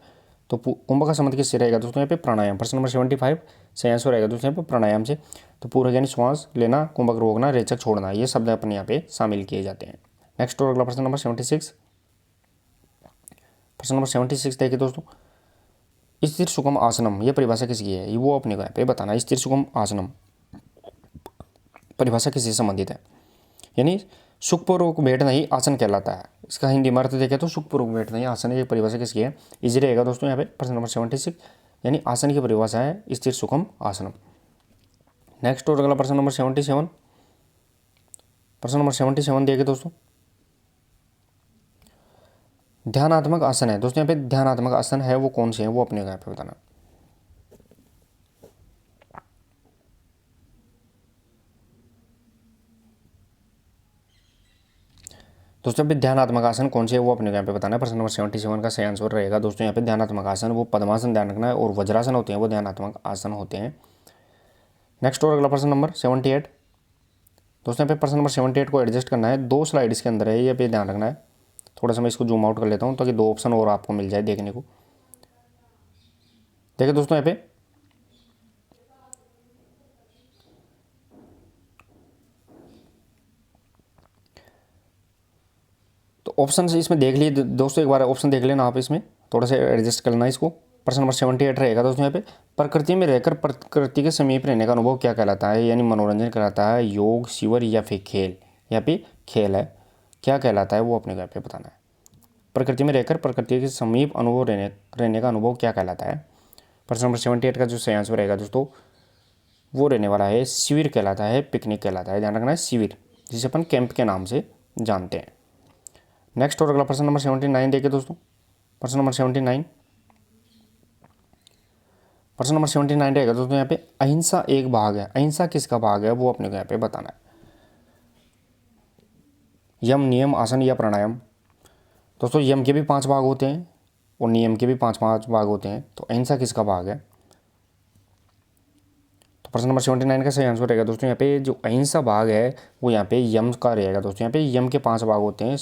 तो कुंभक का संबंध किससे रहेगा दोस्तों? यहाँ पे प्राणायाम। प्रश्न नंबर 75 सही आंसर रहेगा दोस्तों यहाँ पे प्राणायाम से। तो पूरक यानी श्वास लेना, कुंभक रोकना, रेचक छोड़ना, ये शब्द अपने यहाँ पे शामिल किए जाते हैं। नेक्स्ट और अगला प्रश्न नंबर 76। प्रश्न नंबर 76 देखिए दोस्तों, स्थिर सुगम आसनम, ये परिभाषा किसकी है वो अपने को यहाँ पे बताना है। स्थिर सुगम आसनम परिभाषा किससे संबंधित है? यानी सुखपूर्वक बैठना ही आसन कहलाता है। इसका हिंदी में अर्थ देखें तो सुखपूर्वक बैठना ही आसन है, ये परिभाषा किसकी है? इजी रहेगा दोस्तों यहाँ पे प्रश्न नंबर 76, यानी आसन की परिभाषा है स्थिर सुखम आसनम। नेक्स्ट और अगला प्रश्न नंबर 77। प्रश्न नंबर 77 देखिए दोस्तों, ध्यानात्मक आसन है दोस्तों, यहाँ पे ध्यानात्मक आसन है वो कौन से है वो अपने को यहाँ पे बताना। दोस्तों यहाँ पे ध्यानात्मक आसन कौन से है वो अपने को यहाँ पे बताना है। प्रश्न नंबर 77 का सही आंसर रहेगा दोस्तों यहाँ पे ध्यानात्मक आसन वो पद्मासन, ध्यान रखना है, और वज्रासन होते हैं वो ध्यानात्मक आसन होते हैं। नेक्स्ट और अगला प्रश्न नंबर 78। दोस्तों यहाँ पे प्रश्न नंबर 78 को एडजस्ट करना है, 2 स्लाइड्स के अंदर है, ये पे ध्यान रखना है। थोड़ा सा मैं इसको जूम आउट कर लेता हूँ ताकि 2 ऑप्शन और आपको मिल जाए देखने को। देखिए दोस्तों यहाँ पे तो ऑप्शन इसमें देख लिए दोस्तों, एक बार ऑप्शन देख लेना आप, इसमें थोड़ा सा एडजस्ट करना है इसको। प्रश्न नंबर 78 रहेगा दोस्तों यहाँ पे, प्रकृति में रहकर प्रकृति के समीप रहने का अनुभव क्या कहलाता है? यानी मनोरंजन कहलाता है, योग, शिविर या फिर खेल? यहाँ पे खेल है, क्या कहलाता है वो अपने को यहाँ पे बताना है। प्रकृति में रहकर प्रकृति के समीप अनुभव रहने का अनुभव क्या कहलाता है? प्रश्न नंबर 78 का जो सही आंसर रहेगा दोस्तों वो रहने वाला है शिविर कहलाता है, पिकनिक कहलाता है, ध्यान रखना है शिविर, जिसे अपन कैंप के नाम से जानते हैं। नेक्स्ट और अगला प्रश्न नंबर 79 देखिए दोस्तों, प्रश्न नंबर 79। प्रश्न नंबर 79 रहेगा दोस्तों यहाँ पे, अहिंसा एक भाग है, अहिंसा किसका भाग है वो अपने को यहाँ पे बताना है। यम, नियम, आसन या प्राणायाम? दोस्तों यम के भी 5 भाग होते हैं और नियम के भी 5 भाग होते हैं, तो अहिंसा किसका भाग है? तो प्रश्न नंबर 79 का सही आंसर रहेगा दोस्तों यहाँ पे जो अहिंसा भाग है वो यहाँ पे यम का रहेगा दोस्तों। यहाँ पे यम के 5 भाग होते हैं,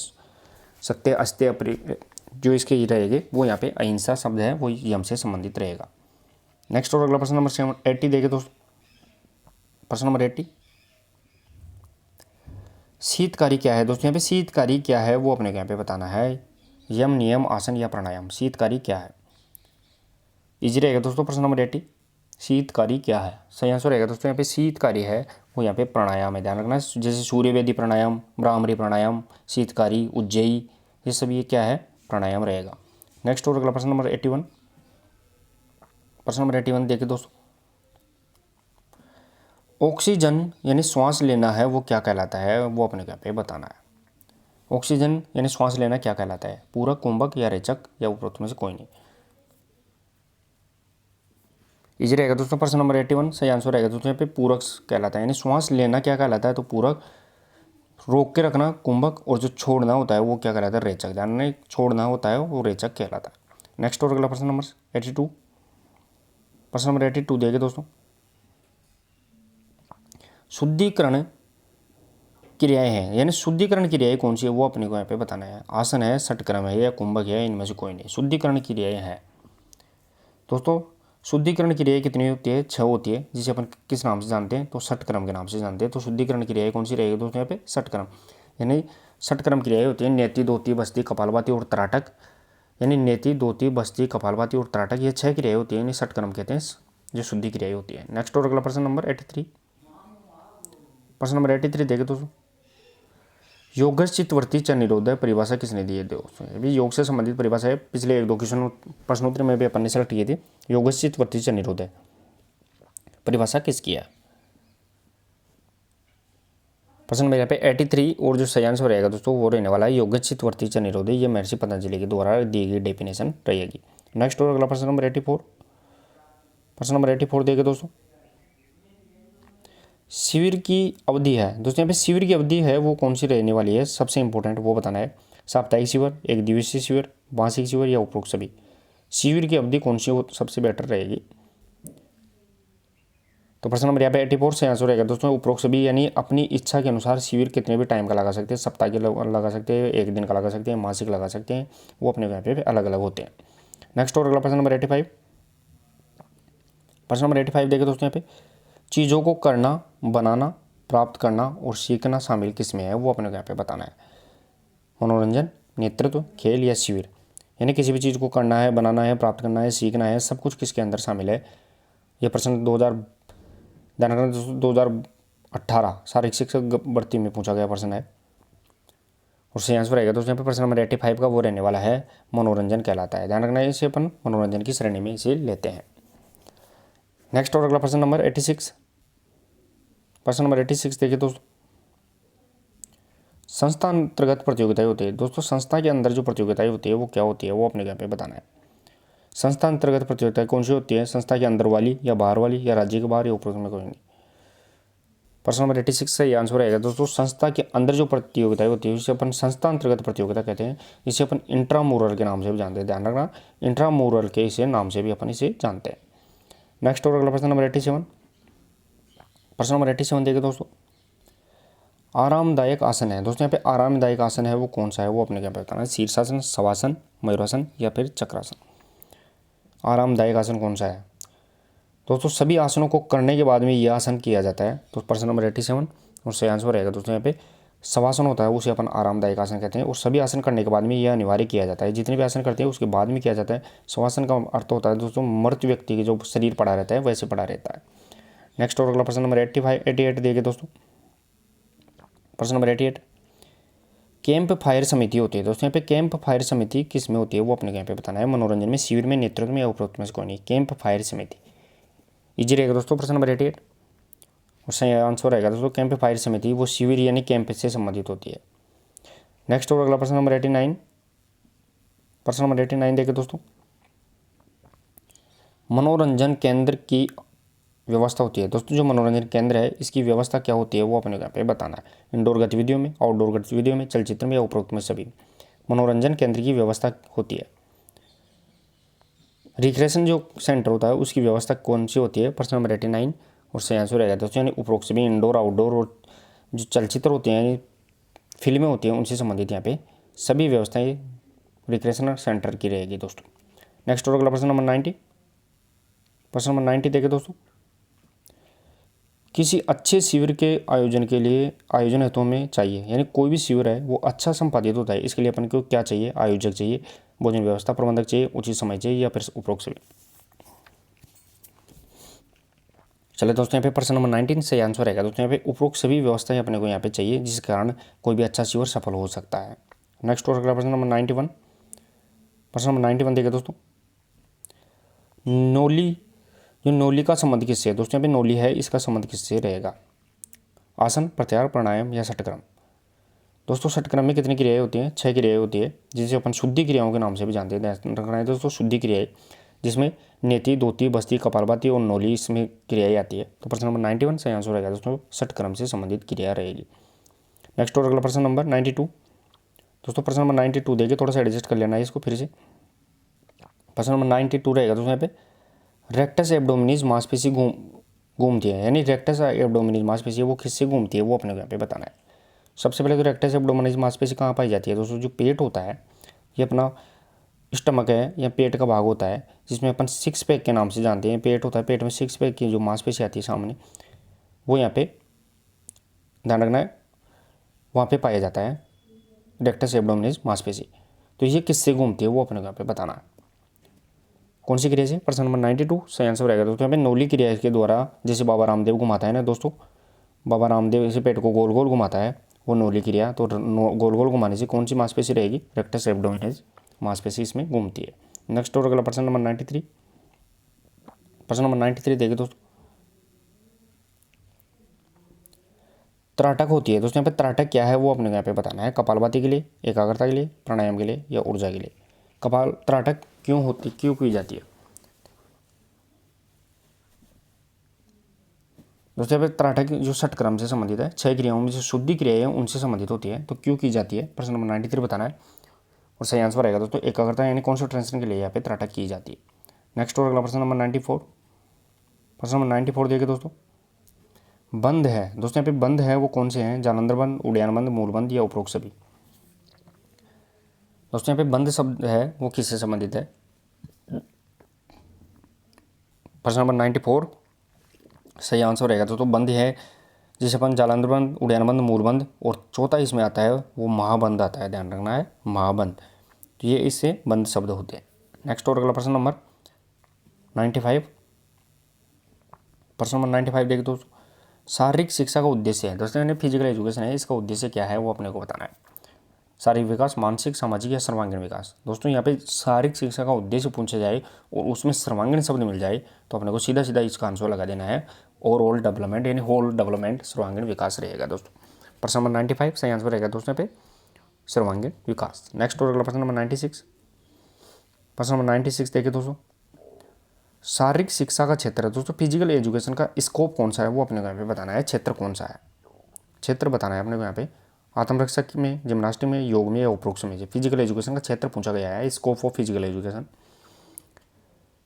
सत्य, अस्त्य, जो इसके ये रहेंगे वो यहाँ पे अहिंसा शब्द है वो यम से संबंधित रहेगा। नेक्स्ट और अगला प्रश्न नंबर 80 देखिए दोस्तों, प्रश्न नंबर 80, शीतकारी क्या है? दोस्तों यहाँ पे शीतकारी क्या है वो अपने को यहाँ पे बताना है। यम, नियम, आसन या प्राणायाम? शीतकारी क्या है? इजी रहेगा दोस्तों प्रश्न नंबर 80, शीतकारी क्या है? सही आंसर रहेगा दोस्तों यहाँ पे शीतकारी है वो यहाँ पे प्राणायाम है, ध्यान रखना है। जैसे सूर्यवेदी प्राणायाम, ब्राह्मरी प्राणायाम, शीतकारी, उज्जयी, ये सब ये क्या है? प्राणायाम रहेगा। नेक्स्ट और अगला प्रश्न नंबर 81। प्रश्न नंबर 81 देखिए दोस्तों, ऑक्सीजन यानी श्वास लेना है वो क्या कहलाता है, वो अपने यहाँ पे बताना है। ऑक्सीजन यानी श्वास लेना क्या कहलाता है, पूरक, कुंभक या रेचक या उपरोक्त में से कोई नहीं। इजी रहेगा दोस्तों। प्रश्न नंबर 81 सही आंसर रहेगा दोस्तों यहाँ पे पूरक कहलाता है, यानी श्वास लेना क्या कहलाता है, तो पूरक, रोक के रखना कुंभक, और जो छोड़ना होता है वो क्या कहलाता है, रेचक। ध्यान में छोड़ना होता है वो रेचक कहलाता है। नेक्स्ट और अगला प्रश्न नंबर 82, प्रश्न नंबर 82 देखिए दोस्तों, शुद्धिकरण क्रियाएं हैं, यानी शुद्धिकरण क्रियाएं कौन सी है वो अपने को यहाँ पे बताना है। आसन है, षटक्रम है या कुंभक है, इनमें से कोई नहीं। शुद्धिकरण क्रियाएं हैं दोस्तों। शुद्धिकरण क्रियाएं कितनी होती है, 6 होती है, जिसे अपन किस नाम से जानते हैं, तो षटक्रम के नाम से जानते हैं। तो शुद्धिकरण क्रियाएं कौन सी रहेगी दोस्तों यहाँ पे, षटक्रम। यानी षटक्रम क्रियाएं होती है नेति, दोती, बस्ती, कपालभाति और त्राटक। यानी नेति, दोती, बस्ती, कपालभाति और त्राटक, ये 6 क्रियाएं होती है, यानी षटक्रम कहते हैं जो शुद्धि क्रियाएं होती है। नेक्स्ट और अगला प्रश्न नंबर 83, प्रश्न नंबर 83 देखे दोस्तों, योगज चित्तवृत्ति च निरोधक परिभाषा किसने दी है दोस्तों। ये भी योग से संबंधित परिभाषा है, पिछले 1-2 क्वेश्चन प्रश्नोत्तर में भी अपन ने सेलेक्ट किए थे। योगज चित्तवृत्ति च निरोधक परिभाषा किसकी है। प्रश्न नंबर यहाँ पे 83 और जो सही आंसर रहेगा दोस्तों वो रहने वाला है योगज चित्तवृत्ति च निरोधक, ये महर्षि पतंजलि के द्वारा दी गई डेफिनेशन रहेगी। नेक्स्ट और अगला प्रश्न नंबर 84, प्रश्न नंबर 84 देखिए दोस्तों, शिविर की अवधि है दोस्तों, यहाँ पे शिविर की अवधि है वो कौन सी रहने वाली है, सबसे इंपॉर्टेंट वो बताना है। साप्ताहिक शिविर, एक दिवसीय शिविर, मासिक शिविर या उपरोक्त सभी। शिविर की अवधि कौन सी वो सबसे बेटर रहेगी। तो प्रश्न नंबर यहाँ पे 84 से आंसर रहेगा दोस्तों उपरोक्त सभी, यानी अपनी इच्छा के अनुसार शिविर कितने भी टाइम का लगा सकते हैं, सप्ताह के लगा सकते हैं, एक दिन का लगा सकते हैं, मासिक लगा सकते हैं, वो अपने यहाँ पे अलग अलग होते हैं। नेक्स्ट और अगला प्रश्न नंबर 85, प्रश्न नंबर 85 देखिए दोस्तों, यहाँ पे चीज़ों को करना, बनाना, प्राप्त करना और सीखना शामिल किसमें है, वो अपने को यहाँ पे बताना है। मनोरंजन, नेतृत्व, खेल या शिविर। यानी किसी भी चीज़ को करना है, बनाना है, प्राप्त करना है, सीखना है, सब कुछ किसके अंदर शामिल है। यह प्रश्न 2018 शारीरिक शिक्षक भर्ती में पूछा गया प्रश्न है, और सही आंसर रहेगा दोस्तों यहाँ पे प्रश्न नंबर 85 का वो रहने वाला है मनोरंजन कहलाता है। ध्यान रखना है, इसे अपन मनोरंजन की श्रेणी में इसे लेते हैं। नेक्स्ट और अगला प्रश्न नंबर 86, प्रश्न नंबर 86 देखिए दोस्तों, संस्था अंतर्गत प्रतियोगिताएं होती है दोस्तों, संस्था के अंदर जो प्रतियोगिताएं होती है वो क्या होती है, वो अपने यहाँ पे बताना है। संस्था अंतर्गत प्रतियोगिताएं कौन सी होती है, संस्था के अंदर वाली या बाहर वाली या राज्य के बाहर या उपरोक्त में कोई नहीं। प्रश्न नंबर 86 से ये आंसर रहेगा दोस्तों, संस्था के अंदर जो प्रतियोगिताएं होती है उसे अपन संस्था अंतर्गत प्रतियोगिता कहते हैं। इसे अपन इंट्रामूरल के नाम से भी जानते हैं, ध्यान रखना, इंट्रामूरल के इसे नाम से भी अपन इसे जानते हैं। नेक्स्ट और अगला प्रश्न नंबर 87, प्रश्न नंबर 87 देखिए दोस्तों, आरामदायक आसन है दोस्तों, यहाँ पे आरामदायक आसन है वो कौन सा है, वो अपने क्या बताना है। शीर्षासन, शवासन, मयूरासन या फिर चक्रासन। आरामदायक आसन कौन सा है दोस्तों, सभी आसनों को करने के बाद में यह आसन किया जाता है। तो प्रश्न नंबर 87 और सही आंसर रहेगा दोस्तों यहाँ पे शवासन होता है, उसे अपन आरामदायक आसन कहते हैं, और सभी आसन करने के बाद में यह अनिवार्य किया जाता है। जितने भी आसन करते हैं उसके बाद में किया जाता है। शवासन का अर्थ होता है दोस्तों मृत व्यक्ति के जो शरीर पड़ा रहता है वैसे पड़ा रहता है। नेक्स्ट और अगला प्रश्न नंबर 88 देखिए दोस्तों, प्रश्न नंबर 88, कैंप फायर समिति होती है दोस्तों, यहाँ पे कैंप फायर समिति किस में होती है वो अपने यहाँ पे बताना है। मनोरंजन में, शिविर में, नेतृत्व में या उपरोक्त में से कोई नहीं। कैंप फायर समिति इजी रहेगा दोस्तों। प्रश्न नंबर 88 और सही आंसर रहेगा दोस्तों कैंप फायर समिति वो शिविर यानी कैंप से संबंधित होती है। नेक्स्ट और अगला प्रश्न नंबर 89, प्रश्न नंबर 89 देखिए दोस्तों, मनोरंजन केंद्र की व्यवस्था होती है दोस्तों, जो मनोरंजन केंद्र है इसकी व्यवस्था क्या होती है वो अपने यहाँ पे बताना है। इंडोर गतिविधियों में, आउटडोर गतिविधियों में, चलचित्र में या उपरोक्त में सभी मनोरंजन केंद्र की व्यवस्था होती है। रिक्रिएशन जो सेंटर होता है उसकी व्यवस्था कौन सी होती है। प्रश्न नंबर 89 और सही आंसर रहेगा दोस्तों यानी उपरोक्त सभी इंडोर, आउटडोर और जो चलचित्र होते हैं यानी फिल्में होती हैं उनसे संबंधित यहाँ पे सभी व्यवस्थाएं रिक्रिएशन सेंटर की रहेगी दोस्तों। नेक्स्ट और अगला प्रश्न नंबर 90, प्रश्न नंबर 90 देखिए दोस्तों, किसी अच्छे शिविर के आयोजन के लिए आयोजन हेतु में चाहिए, यानी कोई भी शिविर है वो अच्छा संपादित होता है इसके लिए अपन को क्या चाहिए, आयोजक चाहिए, भोजन व्यवस्था प्रबंधक चाहिए, उचित समय चाहिए या फिर उपरोक्त सभी। चले दोस्तों यहाँ पे प्रश्न नंबर 19 सही आंसर रहेगा दोस्तों यहाँ पे उपरोक्त सभी व्यवस्थाएं अपने को यहाँ पे चाहिए जिस कारण कोई भी अच्छा शिविर सफल हो सकता है। नेक्स्ट और अगला प्रश्न नंबर 91, प्रश्न नंबर 91 देखिए दोस्तों, नोली जो नौली का संबंध किससे है दोस्तों, यहाँ पे नौली है, इसका संबंध किससे रहेगा? आसन, प्रत्याहार, प्राणायाम या षटक्रम। दोस्तों षटक्रम में कितनी क्रियाएं होती हैं? 6 क्रियाएं होती है, जिसे अपन शुद्धि क्रियाओं के नाम से भी जानते हैं। ध्यान रखना है दोस्तों, शुद्धि क्रियाएं, जिसमें नेति, दोती, बस्ती, कपालभाति और नौली इसमें क्रियाएं आती है। तो प्रश्न नंबर 91 सही आंसर रहेगा दोस्तों, षटक्रम से संबंधित क्रिया रहेगी। नेक्स्ट और अगला प्रश्न नंबर 92। दोस्तों प्रश्न नंबर 92 देखिए, थोड़ा सा एडजस्ट कर लेना है इसको फिर से। प्रश्न नंबर 92 रहेगा दोस्तों यहाँ पे रेक्टस एब्डोमिनिस मांसपेशी घूमती है, यानी रेक्टस एब्डोमिनिस मांसपेशी वो किससे घूमती है वो अपने को यहाँ पे बताना है। सबसे पहले तो रेक्टस एब्डोमिनिस मांसपेशी कहाँ पाई जाती है दोस्तों? जो पेट होता है, ये अपना स्टमक है या पेट का भाग होता है, जिसमें अपन 6 पैक के नाम से जानते हैं। पेट होता है, पेट में 6 पैक की जो मांसपेशी आती है सामने, वो यहाँ पे ध्यान रखना है, वहाँ पे पाया जाता है रेक्टस एब्डोमिनिस मांसपेशी। तो ये किससे घूमती है वो अपने को यहाँ पे बताना है। कौन सी क्रिया से? प्रश्न नंबर 92 सही आंसर रहेगा दोस्तों यहाँ पे नौली क्रिया के द्वारा, जैसे बाबा रामदेव घुमाता है ना दोस्तों, बाबा रामदेव इसे पेट को गोल गोल घुमाता है, वो नौली क्रिया। तो गोल गोल घुमाने से कौन सी मांसपेशी रहेगी? रेक्टस एब्डोमिनिस मांसपेशी इसमें घूमती है। नेक्स्ट और अगला प्रश्न नंबर 93। प्रश्न नंबर 93 देखिए दोस्तों, त्राटक होती है दोस्तों यहाँ पे, त्राटक क्या है वो अपने को यहाँ पे बताना है। कपालभाति के लिए, एकाग्रता के लिए, प्राणायाम के लिए या ऊर्जा के लिए। कपाल त्राटक क्यों होती, क्यों की जाती है दोस्तों? यहाँ पे त्राटक जो षटक्रम से संबंधित है, 6 क्रियाओं में जो शुद्धि क्रिया है उनसे संबंधित होती है। तो क्यों की जाती है प्रश्न नंबर 93 बताना है। और सही आंसर रहेगा दोस्तों एकाग्रता यानी कॉन्सेंट्रेशन के लिए यहाँ पे त्राटक की जाती है। नेक्स्ट और अगला प्रश्न नंबर 94। प्रश्न नंबर 94 देखिए दोस्तों, बंध है दोस्तों यहाँ पे, बंध है वो कौन से हैं? जालंधर बंध, उड़ान बंध, मूलबंध या उपरोक्त सभी। दोस्तों यहाँ पे बंध शब्द है वो किससे संबंधित है? प्रश्न नंबर 94 सही आंसर रहेगा दोस्तों बंध है, जिसे अपन जालंधर बंध, उड़ान बंध, मूलबंध और चौथा इसमें आता है वो महाबंध आता है। ध्यान रखना है महाबंध, तो ये इससे बंध शब्द होते हैं। नेक्स्ट और अगला प्रश्न नंबर 95। प्रश्न नंबर 95 देखिए दोस्तों, शारीरिक शिक्षा का उद्देश्य है दोस्तों, यानी फिजिकल एजुकेशन है, इसका उद्देश्य क्या है वो अपने को बताना है। शारीरिक विकास, मानसिक, सामाजिक या सर्वांगीण विकास। दोस्तों यहाँ पे शारीरिक शिक्षा का उद्देश्य पूछा जाए और उसमें सर्वांगीण शब्द मिल जाए तो अपने को सीधा सीधा इसका आंसर लगा देना है, ओवरऑल डेवलपमेंट यानी होल डेवलपमेंट, सर्वांगीण विकास रहेगा दोस्तों। प्रश्न नंबर 95 सही आंसर रहेगा दोस्तों यहाँ पे सर्वांगीण विकास। नेक्स्ट और अगला प्रश्न नंबर 96। प्रश्न नंबर 96 देखिए दोस्तों, शारीरिक शिक्षा का क्षेत्र है दोस्तों, फिजिकल एजुकेशन का स्कोप कौन सा है वो अपने को यहाँ पे बताना है। क्षेत्र कौन सा है, क्षेत्र बताना है अपने को यहाँ पे। आत्मरक्षा में, जिम्नास्टिक में, योग में या उपरोक्त में। फिजिकल एजुकेशन का क्षेत्र पूछा गया है, स्कोप ऑफ फिजिकल एजुकेशन।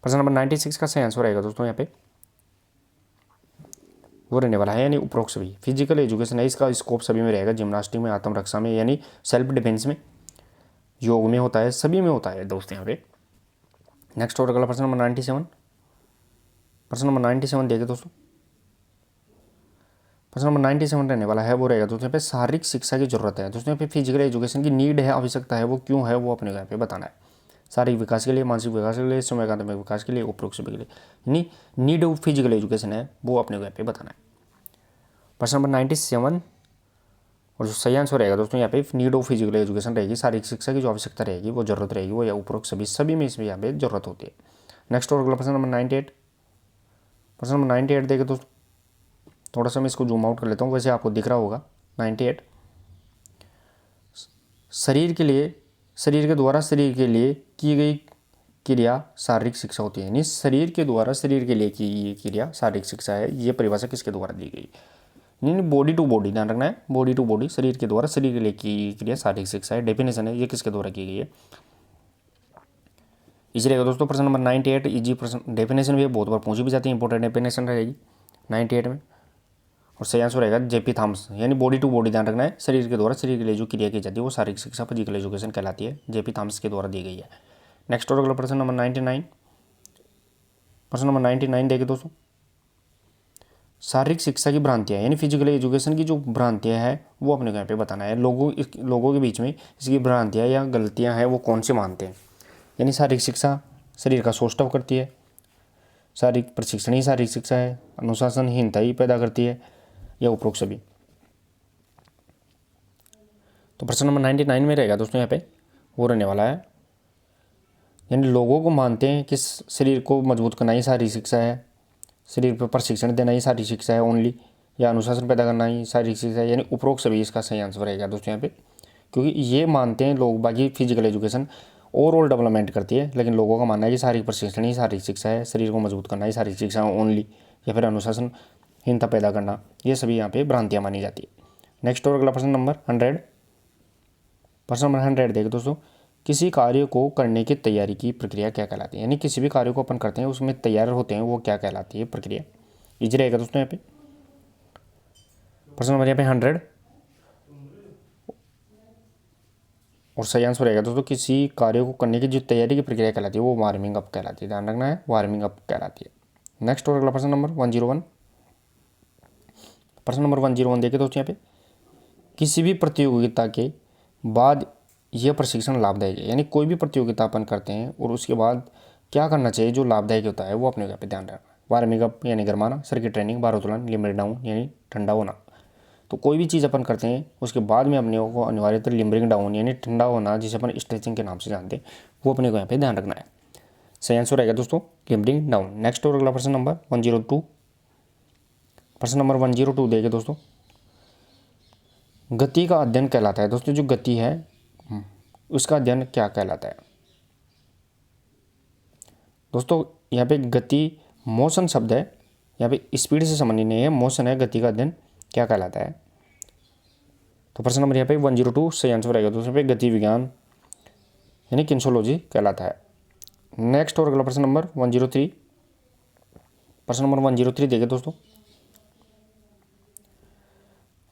प्रश्न नंबर 96 का सही आंसर रहेगा दोस्तों यहाँ पे वो रहने वाला है यानी उपरोक्त सभी। फिजिकल एजुकेशन है, इसका स्कोप सभी में रहेगा, जिम्नास्टिक में, आत्मरक्षा में यानी सेल्फ डिफेंस में, योग में होता है, सभी में होता है दोस्तों यहाँ पे। नेक्स्ट और अगला प्रश्न नंबर 97। प्रश्न नंबर 97 देखिए दोस्तों, प्रश्न नंबर 97 रहने वाला है वो रहेगा दोस्तों यहाँ पे शारीरिक शिक्षा की जरूरत है दोस्तों यहाँ पे, फिजिकल एजुकेशन की नीड है, आवश्यकता है, वो क्यों है वो अपने यहाँ पे बताना है। शारीरिक विकास के लिए, मानसिक विकास के लिए, समयात्मक विकास के लिए, उपरोक्त सभी के लिए, यानी नीड ऑफ फिजिकल एजुकेशन है वो अपने को यहाँ पे बताना है। प्रश्न नंबर 97 और जो सही आंसर रहेगा दोस्तों यहाँ पे नीड ऑफ फिजिकल एजुकेशन रहेगी, शारीरिक शिक्षा की जो आवश्यकता रहेगी वो जरूरत रहेगी, वो या उपरोक्त सभी में इसमें यहाँ पे जरूरत होती है। नेक्स्ट और अगला प्रश्न नंबर 98। प्रश्न नंबर 98 देखें दोस्तों, थोड़ा सा मैं इसको जूम आउट कर लेता हूँ, वैसे आपको दिख रहा होगा 98। शरीर के लिए, शरीर के द्वारा शरीर के लिए की गई क्रिया शारीरिक शिक्षा होती है, यानी शरीर के द्वारा शरीर के लिए की गई क्रिया शारीरिक शिक्षा है। ये परिभाषा किसके द्वारा दी गई? नहीं, बॉडी टू बॉडी, ध्यान रखना है, बॉडी टू बॉडी, शरीर के द्वारा शरीर के लिए की क्रिया शारीरिक शिक्षा है। डेफिनेशन है, ये किसके द्वारा की गई है? इसी रहेगा दोस्तों प्रश्न नंबर 98 इजी प्रश्न, डेफिनेशन भी बहुत बार पूछी भी जाती है, इंपॉर्टेंट डेफिनेशन रहेगी 98 में। और सही आंसर रहेगा जेपी थॉमस, यानी बॉडी टू बॉडी, ध्यान रखना है, शरीर के द्वारा शरीर के लिए जो क्रिया की जाती है वो शारीरिक शिक्षा फिजिकल एजुकेशन कहलाती है, जेपी थॉमस के द्वारा दी गई है। नेक्स्ट और अगला प्रश्न नंबर 99। प्रश्न नंबर 99 देखिए दोस्तों, शारीरिक शिक्षा की भ्रांतियाँ यानी फिजिकल एजुकेशन की जो भ्रांतियाँ हैं वो अपने को यहाँ पे बताना है। लोगों के बीच में इसकी भ्रांतियाँ या गलतियाँ हैं वो कौन से मानते हैं? यानी शारीरिक शिक्षा शरीर का सौष्ठव करती है, शारीरिक प्रशिक्षण ही शारीरिक शिक्षा है, अनुशासनहीनता ही पैदा करती है, या उपरोक्त सभी। तो प्रश्न नंबर 99 में रहेगा दोस्तों यहाँ पे वो रहने वाला है, यानी लोगों को मानते हैं कि शरीर को मजबूत करना ही शारीरिक शिक्षा है, शरीर पर प्रशिक्षण देना ही शारीरिक शिक्षा है ओनली, या अनुशासन पैदा करना ही शारीरिक शिक्षा है, यानी उपरोक्त सभी इसका सही आंसर रहेगा दोस्तों यहाँ पे। क्योंकि ये मानते हैं लोग बाकी फिजिकल एजुकेशन ओवरऑल डेवलपमेंट करती है, लेकिन लोगों का मानना है कि शारीरिक प्रशिक्षण ही शारीरिक शिक्षा है, शरीर को मजबूत करना ही शारीरिक शिक्षा ओनली, या फिर अनुशासनहीनता पैदा करना, ये सभी यहाँ पे भ्रांतियाँ मानी जाती है। नेक्स्ट और अगला प्रश्न नंबर 100। प्रश्न नंबर 100 देखिए दोस्तों, किसी कार्य को करने की तैयारी की प्रक्रिया क्या कहलाती है, यानी किसी भी कार्य को अपन करते हैं उसमें तैयार होते हैं, वो क्या कहलाती है प्रक्रिया। इजी रहेगा दोस्तों यहाँ पे। प्रश्न नंबर यहाँ पे 100 और सही आंसर रहेगा दोस्तों, किसी कार्य को करने की जो तैयारी की प्रक्रिया कहलाती है वो वार्मिंग अप कहलाती है, ध्यान रखना है, वार्मिंग अप कहलाती है। नेक्स्ट और अगला प्रश्न नंबर 101। प्रश्न नंबर 101 देखिए दोस्तों यहाँ पे, किसी भी प्रतियोगिता के बाद यह प्रशिक्षण लाभदायक है, यानी कोई भी प्रतियोगिता अपन करते हैं और उसके बाद क्या करना चाहिए जो लाभदायक होता है वो अपने यहाँ पे ध्यान रखना। वार्मिंग अप यानी गरमाना, सर्किट ट्रेनिंग, भारोत्तोलन, लिम्बिंग डाउन यानी ठंडा होना। तो कोई भी चीज़ अपन करते हैं उसके बाद में अपने को अनिवार्यतः लिम्बरिंग डाउन यानी ठंडा होना, जिसे अपन स्ट्रेचिंग के नाम से जानते हैं, वो अपने को यहाँ पे ध्यान रखना है। सही आंसर रहेगा दोस्तों लिम्बरिंग डाउन। नेक्स्ट और अगला प्रश्न नंबर 102। प्रश्न नंबर 102 देखिए दोस्तों, गति का अध्ययन कहलाता है दोस्तों, जो गति है उसका अध्ययन क्या कहलाता है दोस्तों। यहाँ पे गति मोशन शब्द है, यहाँ पे स्पीड से संबंधित नहीं है, मोशन है, गति का अध्ययन क्या कहलाता है। तो प्रश्न नंबर यहाँ पे 102 सही आंसर रहेगा दोस्तों पे गति विज्ञान यानी किन्सोलॉजी कहलाता है। नेक्स्ट और अगला प्रश्न नंबर 103। प्रश्न नंबर 103 देखिए दोस्तों,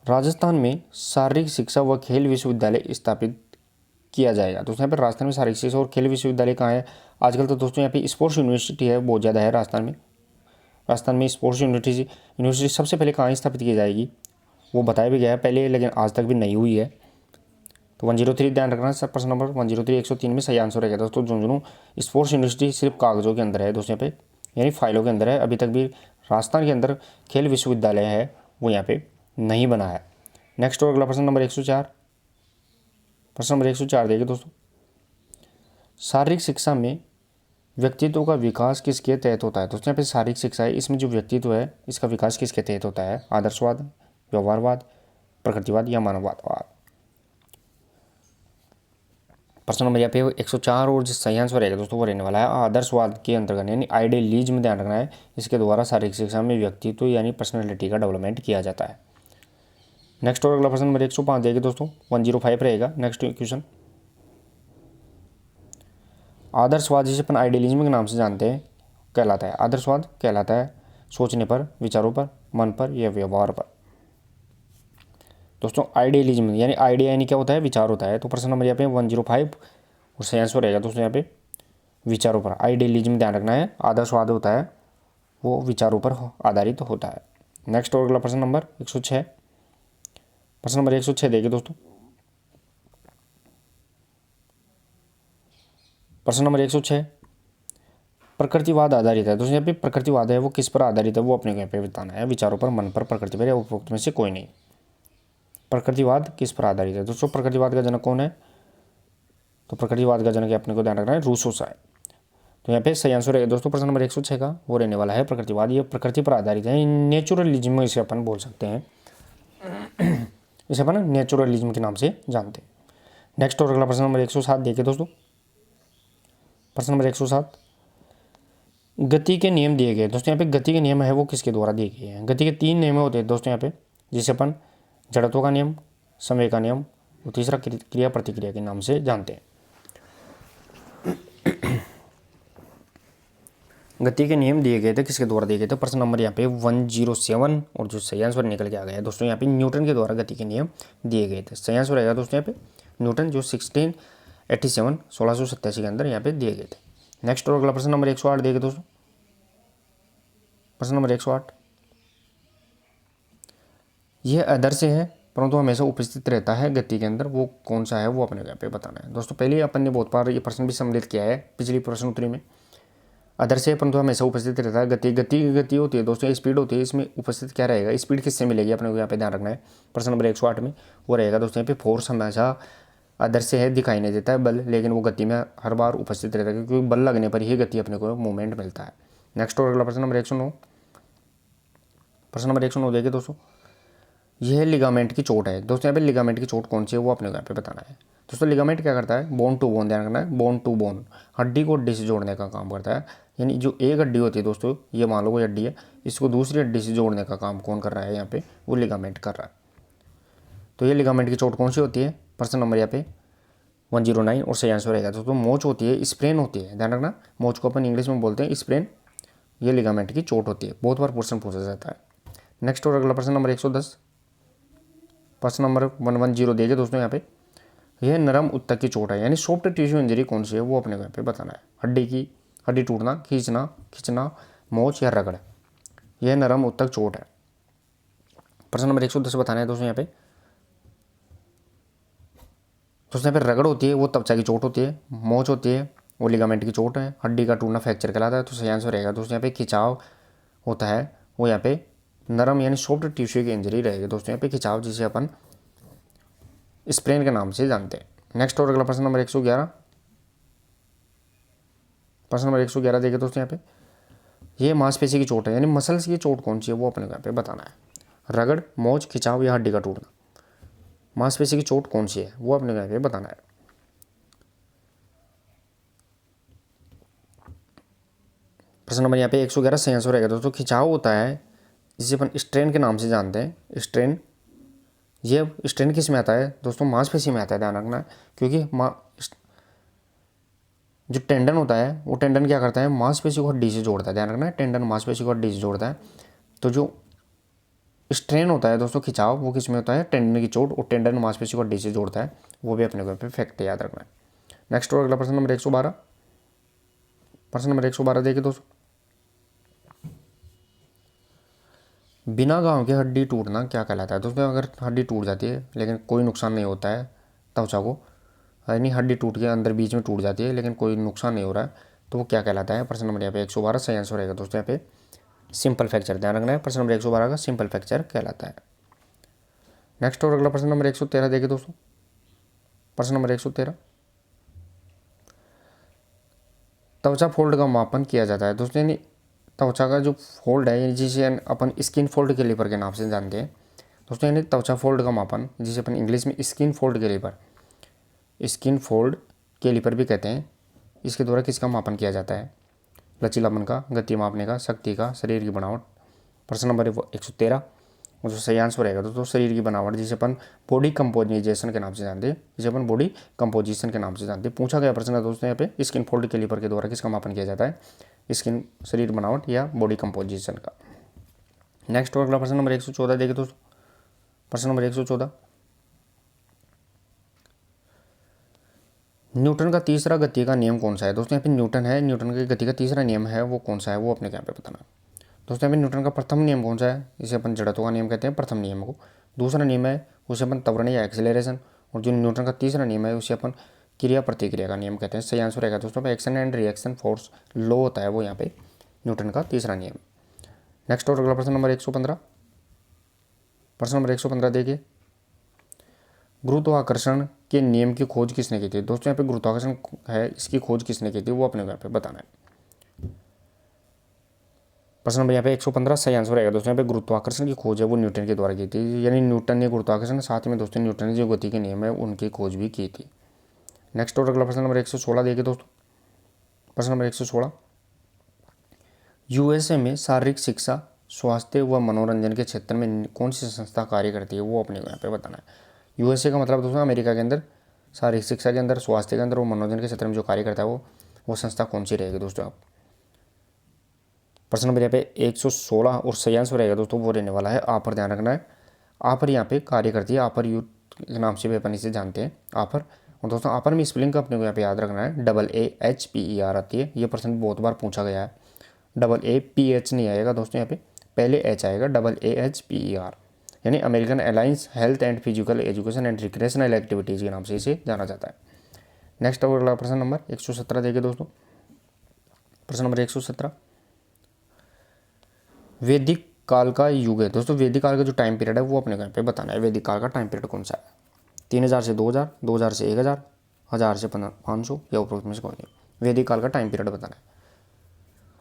राजस्थान में शारीरिक शिक्षा व खेल विश्वविद्यालय स्थापित किया जाएगा। दोस्तों यहाँ पे राजस्थान में शारीरिक शिक्षा और खेल विश्वविद्यालय कहाँ है। आजकल तो दोस्तों यहाँ पे स्पोर्ट्स यूनिवर्सिटी है, बहुत ज़्यादा है राजस्थान में। राजस्थान में स्पोर्ट्स यूनिवर्सिटी सबसे पहले कहाँ स्थापित की जाएगी वो बताया भी गया है पहले, लेकिन आज तक भी नहीं हुई है। तो 103 ध्यान रखना है। प्रश्न नंबर 103 103 में सही आंसर रहेगा दोस्तों झुंझुनू स्पोर्ट्स यूनिवर्सिटी सिर्फ कागजों के अंदर है दोस्तों यहाँ पे, यानी फाइलों के अंदर है। अभी तक भी राजस्थान के अंदर खेल विश्वविद्यालय है वो यहाँ पे नहीं बना है। नेक्स्ट और अगला प्रश्न नंबर 104। प्रश्न नंबर 104 देखिए दोस्तों, शारीरिक शिक्षा में व्यक्तित्व का विकास किसके तहत होता है। दोस्तों यहाँ पे शारीरिक शिक्षा है, इसमें जो व्यक्तित्व है इसका विकास किसके तहत होता है। आदर्शवाद, व्यवहारवाद, प्रकृतिवाद या मानववाद। प्रश्न नंबर यहाँ पे 104 और जो सही आंसर रहेगा दोस्तों वो रहने वाला है आदर्शवाद के अंतर्गत, यानी आइडियलिज्म ध्यान रखना है। इसके द्वारा शारीरिक शिक्षा में व्यक्तित्व यानी पर्सनैलिटी का डेवलपमेंट किया जाता है। नेक्स्ट और अगला प्रश्न नंबर 105 देखिए दोस्तों 105 रहेगा नेक्स्ट क्वेश्चन। आदर्शवाद जिसे अपन आइडियलिज्म के नाम से जानते हैं कहलाता है। आदर्शवाद कहलाता है सोचने पर, विचारों पर, मन पर या व्यवहार पर। दोस्तों आइडियलिज्म यानी आइडिया यानी क्या होता है, विचार होता है। तो प्रश्न नंबर यहाँ पे 105 और सही आंसर रहेगा दोस्तों यहाँ पे विचारों पर। आइडियलिज्म ध्यान रखना है, आदर्शवाद होता है वो विचारों पर आधारित होता है। नेक्स्ट और अगला प्रश्न नंबर 106। प्रश्न नंबर 106 देखिए दोस्तों, प्रश्न नंबर 106 प्रकृतिवाद आधारित है। दोस्तों यहाँ पे प्रकृतिवाद है वो किस पर आधारित है वो अपने को यहाँ पे बताना है। विचारों पर, मन पर, प्रकृति पर या उपरोक्त में से कोई नहीं। प्रकृतिवाद किस पर आधारित है दोस्तों। प्रकृतिवाद का जनक कौन है, तो प्रकृतिवाद का जनक अपने को ध्यान रखना है रूसो है। तो यहाँ पे सही आंसर है दोस्तों प्रश्न नंबर 106 का वो रहने वाला है प्रकृतिवाद। ये प्रकृति पर आधारित है, नेचुरलिज्म इसे अपन बोल सकते हैं, इसे अपन नेचुरलिज्म के नाम से जानते हैं। नेक्स्ट और अगला प्रश्न नंबर 107 देखिए दोस्तों। प्रश्न नंबर 107 गति के नियम दिए गए। दोस्तों यहाँ पे गति के नियम है वो किसके द्वारा दिए गए हैं। गति के 3 नियम होते हैं दोस्तों यहाँ पे, जिसे अपन जड़त्व का नियम, समय का नियम और तीसरा क्रिया प्रतिक्रिया के नाम से जानते हैं। गति के नियम दिए गए थे किसके द्वारा दिए गए थे। प्रश्न नंबर यहाँ पे 107 और जो सही आंसर निकल के आ गया है दोस्तों यहाँ पे न्यूटन के द्वारा गति के नियम दिए गए थे। सही आंसर रहेगा दोस्तों यहाँ पे न्यूटन, जो 1687 के अंदर यहाँ पे दिए गए थे। नेक्स्ट और अगला प्रश्न नंबर 108 देखिए दोस्तों। प्रश्न नंबर 108 यह आदर्श है परंतु हमेशा उपस्थित रहता है गति के अंदर, वो कौन सा है वो अपने यहाँ पे बताना है। दोस्तों पहले अपन ने बहुत बार ये प्रश्न भी सम्मिलित किया है पिछली प्रश्न उत्तरी में। आदर्श है परंतु हमेशा उपस्थित रहता है गति। गति होती है दोस्तों स्पीड होती है, इसमें उपस्थित क्या रहेगा, स्पीड किससे मिलेगी अपने को यहाँ पे ध्यान रखना है। प्रश्न नंबर 108 में वो रहेगा दोस्तों यहाँ पे फोर्स हमेशा आदर्श है दिखाई नहीं देता है बल, लेकिन वो गति में हर बार उपस्थित रहता है क्योंकि बल लगने पर ही गति अपने को मूवमेंट मिलता है। नेक्स्ट और अगला प्रश्न नंबर 109। प्रश्न नंबर 109 देखिए दोस्तों, यह लिगामेंट की चोट है। दोस्तों यहाँ पे लिगामेंट की चोट कौन सी है वो अपने को यहाँ पे बताना है। दोस्तों लिगामेंट क्या करता है, बोन टू बोन, ध्यान रखना है, बोन टू बोन, हड्डी को हड्डी से जोड़ने का काम करता है। यानी जो एक हड्डी होती है दोस्तों, ये मान लो कोई हड्डी है, इसको दूसरी हड्डी से जोड़ने का काम कौन कर रहा है, यहाँ पे वो लिगामेंट कर रहा है। तो ये लिगामेंट की चोट कौन सी होती है, प्रश्न नंबर यहाँ पे 109 और सही आंसर रहेगा। दोस्तों मोच होती है, स्प्रेन होती है, ध्यान रखना, मोच को अपन इंग्लिश में बोलते हैं स्प्रेन, ये लिगामेंट की चोट होती है। बहुत बार क्वेश्चन पूछा जाता है। नेक्स्ट और अगला प्रश्न नंबर 110, प्रश्न नंबर 110 देखिए दोस्तों यहाँ पे, यह नरम उत्तक की चोट है, यानी सॉफ्ट टिश्यू इंजरी कौन सी है वो अपने को यहाँ पे बताना है। हड्डी टूटना, खींचना, मोच या रगड़, यह नरम उत्तक चोट है। प्रश्न नंबर 110 बताना है दोस्तों यहाँ पे। दोस्तों यहाँ पे रगड़ होती है वो त्वचा की चोट होती है, मोच होती है वो लिगामेंट की चोट है, हड्डी का टूटना फ्रैक्चर कहलाता है। तो सही आंसर रहेगा दोस्तों यहाँ पे खिंचाव होता है वो यहाँ पे नरम यानी सॉफ्ट टिश्यू की इंजरी रहेगी। दोस्तों यहाँ पे खिंचाव जिसे अपन स्प्रेन के नाम से जानते हैं। नेक्स्ट और अगला प्रश्न नंबर 111, प्रश्न नंबर 111 देखिए दोस्तों यहाँ पे, ये मांसपेशी की चोट है, यानी मसल्स की चोट कौन सी है वो अपने को यहाँ पे बताना है। रगड़, मोच, खिंचाव या हड्डी का टूटना, मांसपेशी की चोट कौन सी है वो अपने को यहाँ पे बताना है। प्रश्न नंबर यहाँ पे 111 सही आंसर रहेगा दोस्तों, खिंचाव होता है जिसे अपन स्ट्रेन के नाम से जानते हैं। स्ट्रेन, ये स्ट्रेन किस में आता है दोस्तों, मांसपेशी में आता है, ध्यान रखना है, क्योंकि जो टेंडन होता है वो टेंडन क्या करता है, मांसपेशी को हड्डी से जोड़ता है, ध्यान रखना है, टेंडन मांसपेशी को हड्डी से जोड़ता है। तो जो स्ट्रेन होता है दोस्तों, खिंचाव, वो किस में होता है, टेंडन की चोट, और टेंडन मांसपेशी को हड्डी से जोड़ता है, वो भी अपने को फैक्ट याद रखना है। नेक्स्ट और अगला प्रश्न नंबर 112, प्रश्न नंबर 112 देखिए दोस्तों, बिना घाव के हड्डी टूटना क्या कहलाता है। दोस्तों अगर हड्डी टूट जाती है लेकिन कोई नुकसान नहीं होता है त्वचा को, यानी हड्डी टूट के अंदर बीच में टूट जाती है लेकिन कोई नुकसान नहीं हो रहा है, तो वो क्या कहलाता है। प्रश्न नंबर यहाँ पे 112 सही आंसर रहेगा दोस्तों यहाँ पे सिंपल फ्रैक्चर, ध्यान रखना है, प्रश्न नंबर 112 का सिंपल फ्रैक्चर कहलाता है। नेक्स्ट और अगला प्रश्न नंबर 113 देखिए दोस्तों, प्रश्न नंबर 113, त्वचा फोल्ड का मापन किया जाता है। दोस्तों यानी त्वचा का जो फोल्ड है जिसे अपन स्किन फोल्ड कैलिपर के नाम से जानते हैं। दोस्तों यानी त्वचा फोल्ड का मापन जिसे अपन इंग्लिश में स्किन फोल्ड कैलिपर भी कहते हैं, इसके द्वारा किसका मापन किया जाता है, लचीलापन का, गति मापने का, शक्ति का, शरीर की बनावट। प्रश्न नंबर 113 और जो सही आंसर रहेगा दोस्तों शरीर की बनावट, जिसे अपन बॉडी कंपोजिशन के नाम से जानते हैं, जिसे अपन बॉडी कंपोजिशन के नाम से जानते हैं। पूछा गया प्रश्न है दोस्तों यहाँ पे, स्किन फोल्ड कैलिपर के द्वारा किसका मापन किया जाता है, स्किन, शरीर बनावट या बॉडी कंपोजिशन का। नेक्स्ट और अगला प्रश्न नंबर 114 देखिए दोस्तों, प्रश्न नंबर 114, न्यूटन का तीसरा गति का नियम कौन सा है। दोस्तों यहाँ पे न्यूटन है, न्यूटन की गति का तीसरा नियम है वो कौन सा है वो अपने यहाँ पे बताना। दोस्तों यहाँ पे न्यूटन का प्रथम नियम कौन सा है, इसे अपन जड़त्व का नियम कहते हैं, प्रथम नियम को। दूसरा नियम है उसे अपन त्वरण या एक्सेलरेशन, और जो न्यूटन का तीसरा नियम है उसे अपन क्रिया प्रतिक्रिया का नियम कहते हैं। सही आंसर रहेगा दोस्तों पे action and reaction force law होता है वो यहाँ पे न्यूटन का तीसरा नियम। नेक्स्ट और अगला प्रश्न नंबर 115, प्रश्न नंबर 115 देखिए, गुरुत्वाकर्षण के नियम की खोज किसने की थी। दोस्तों यहाँ पे गुरुत्वाकर्षण है, इसकी खोज किसने की थी वो अपने यहाँ पे बताना है। प्रश्न नंबर यहाँ पे 115 सही आंसर रहेगा दोस्तों यहाँ पे गुरुत्वाकर्षण की खोज है वो न्यूटन के द्वारा की थी, यानी न्यूटन ने गुरुत्वाकर्षण, साथ में दोस्तों न्यूटन ने जो गति के नियम है उनकी खोज भी की थी। नेक्स्ट और अगला प्रश्न नंबर 116 देखिए दोस्तों, प्रश्न नंबर 116, यूएसए में शारीरिक शिक्षा, स्वास्थ्य व मनोरंजन के क्षेत्र में कौन सी संस्था कार्य करती है वो अपने को यहाँ पे बताना है। यूएसए का मतलब दोस्तों अमेरिका के अंदर शारीरिक शिक्षा के अंदर, स्वास्थ्य के अंदर और मनोरंजन के क्षेत्र में जो कार्य करता है वो संस्था कौन सी रहेगी दोस्तों आप। प्रश्न नंबर यहाँ पे 116 और सही आंसर रहेगा दोस्तों वो रहने वाला है आपर, ध्यान रखना है। आपर यहाँ पे कार्य करती है, आपर यूथ के नाम से भी अपन इसे जानते हैं, आपर। और दोस्तों आपर में स्पेलिंग का अपने को यहाँ पे याद रखना है, AAHPER आती है। ये प्रश्न बहुत बार पूछा गया है, AAPH नहीं आएगा दोस्तों, यहाँ पे पहले H आएगा, AAHPER, यानी American alliance health and physical education and recreational activities के नाम से इसे जाना जाता है। नेक्स्ट और अगला प्रश्न नंबर 117 देखिए दोस्तों, प्रश्न नंबर 117, वैदिक काल का युग है। दोस्तों वैदिक काल का जो टाइम पीरियड है वो अपने यहाँ पे बताना है, वैदिक काल का टाइम पीरियड कौन सा है। 3000 से 2000, 2000 से 1000, 1000 से 500 या ऊपर में से कोई नहीं। वैदिक काल का टाइम पीरियड बताना है।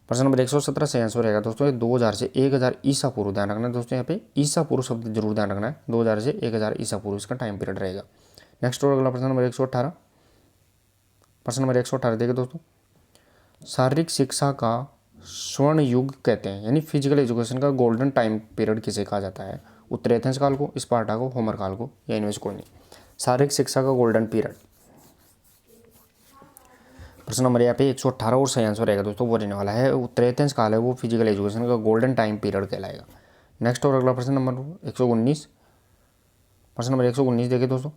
प्रश्न नंबर 117 सही आंसर रहेगा दोस्तों 2000 से 1000 ईसा पूर्व। ध्यान रखना है दोस्तों, यहाँ पे ईसा पूर्व शब्द जरूर ध्यान रखना है। 2000 से 1000 ईसा पूर्व इसका टाइम पीरियड रहेगा। नेक्स्ट और अगला प्रश्न नंबर 118। प्रश्न नंबर 118 देखिए दोस्तों, शारीरिक शिक्षा का स्वर्ण युग कहते हैं, यानी फिजिकल एजुकेशन का गोल्डन टाइम पीरियड किसे कहा जाता है? उत्तर एथेंस काल को, स्पार्टा को, होमर काल को, या इनमें से कोई नहीं। शारीरिक शिक्षा का गोल्डन पीरियड, प्रश्न नंबर यहाँ पे 118 और सही आंसर रहेगा दोस्तों वो रहने वाला है उत्तर एथेंस काल है, वो फिजिकल एजुकेशन का गोल्डन टाइम पीरियड कहलाएगा। नेक्स्ट और अगला प्रश्न नंबर 119। प्रश्न नंबर 119 देखिए दोस्तों,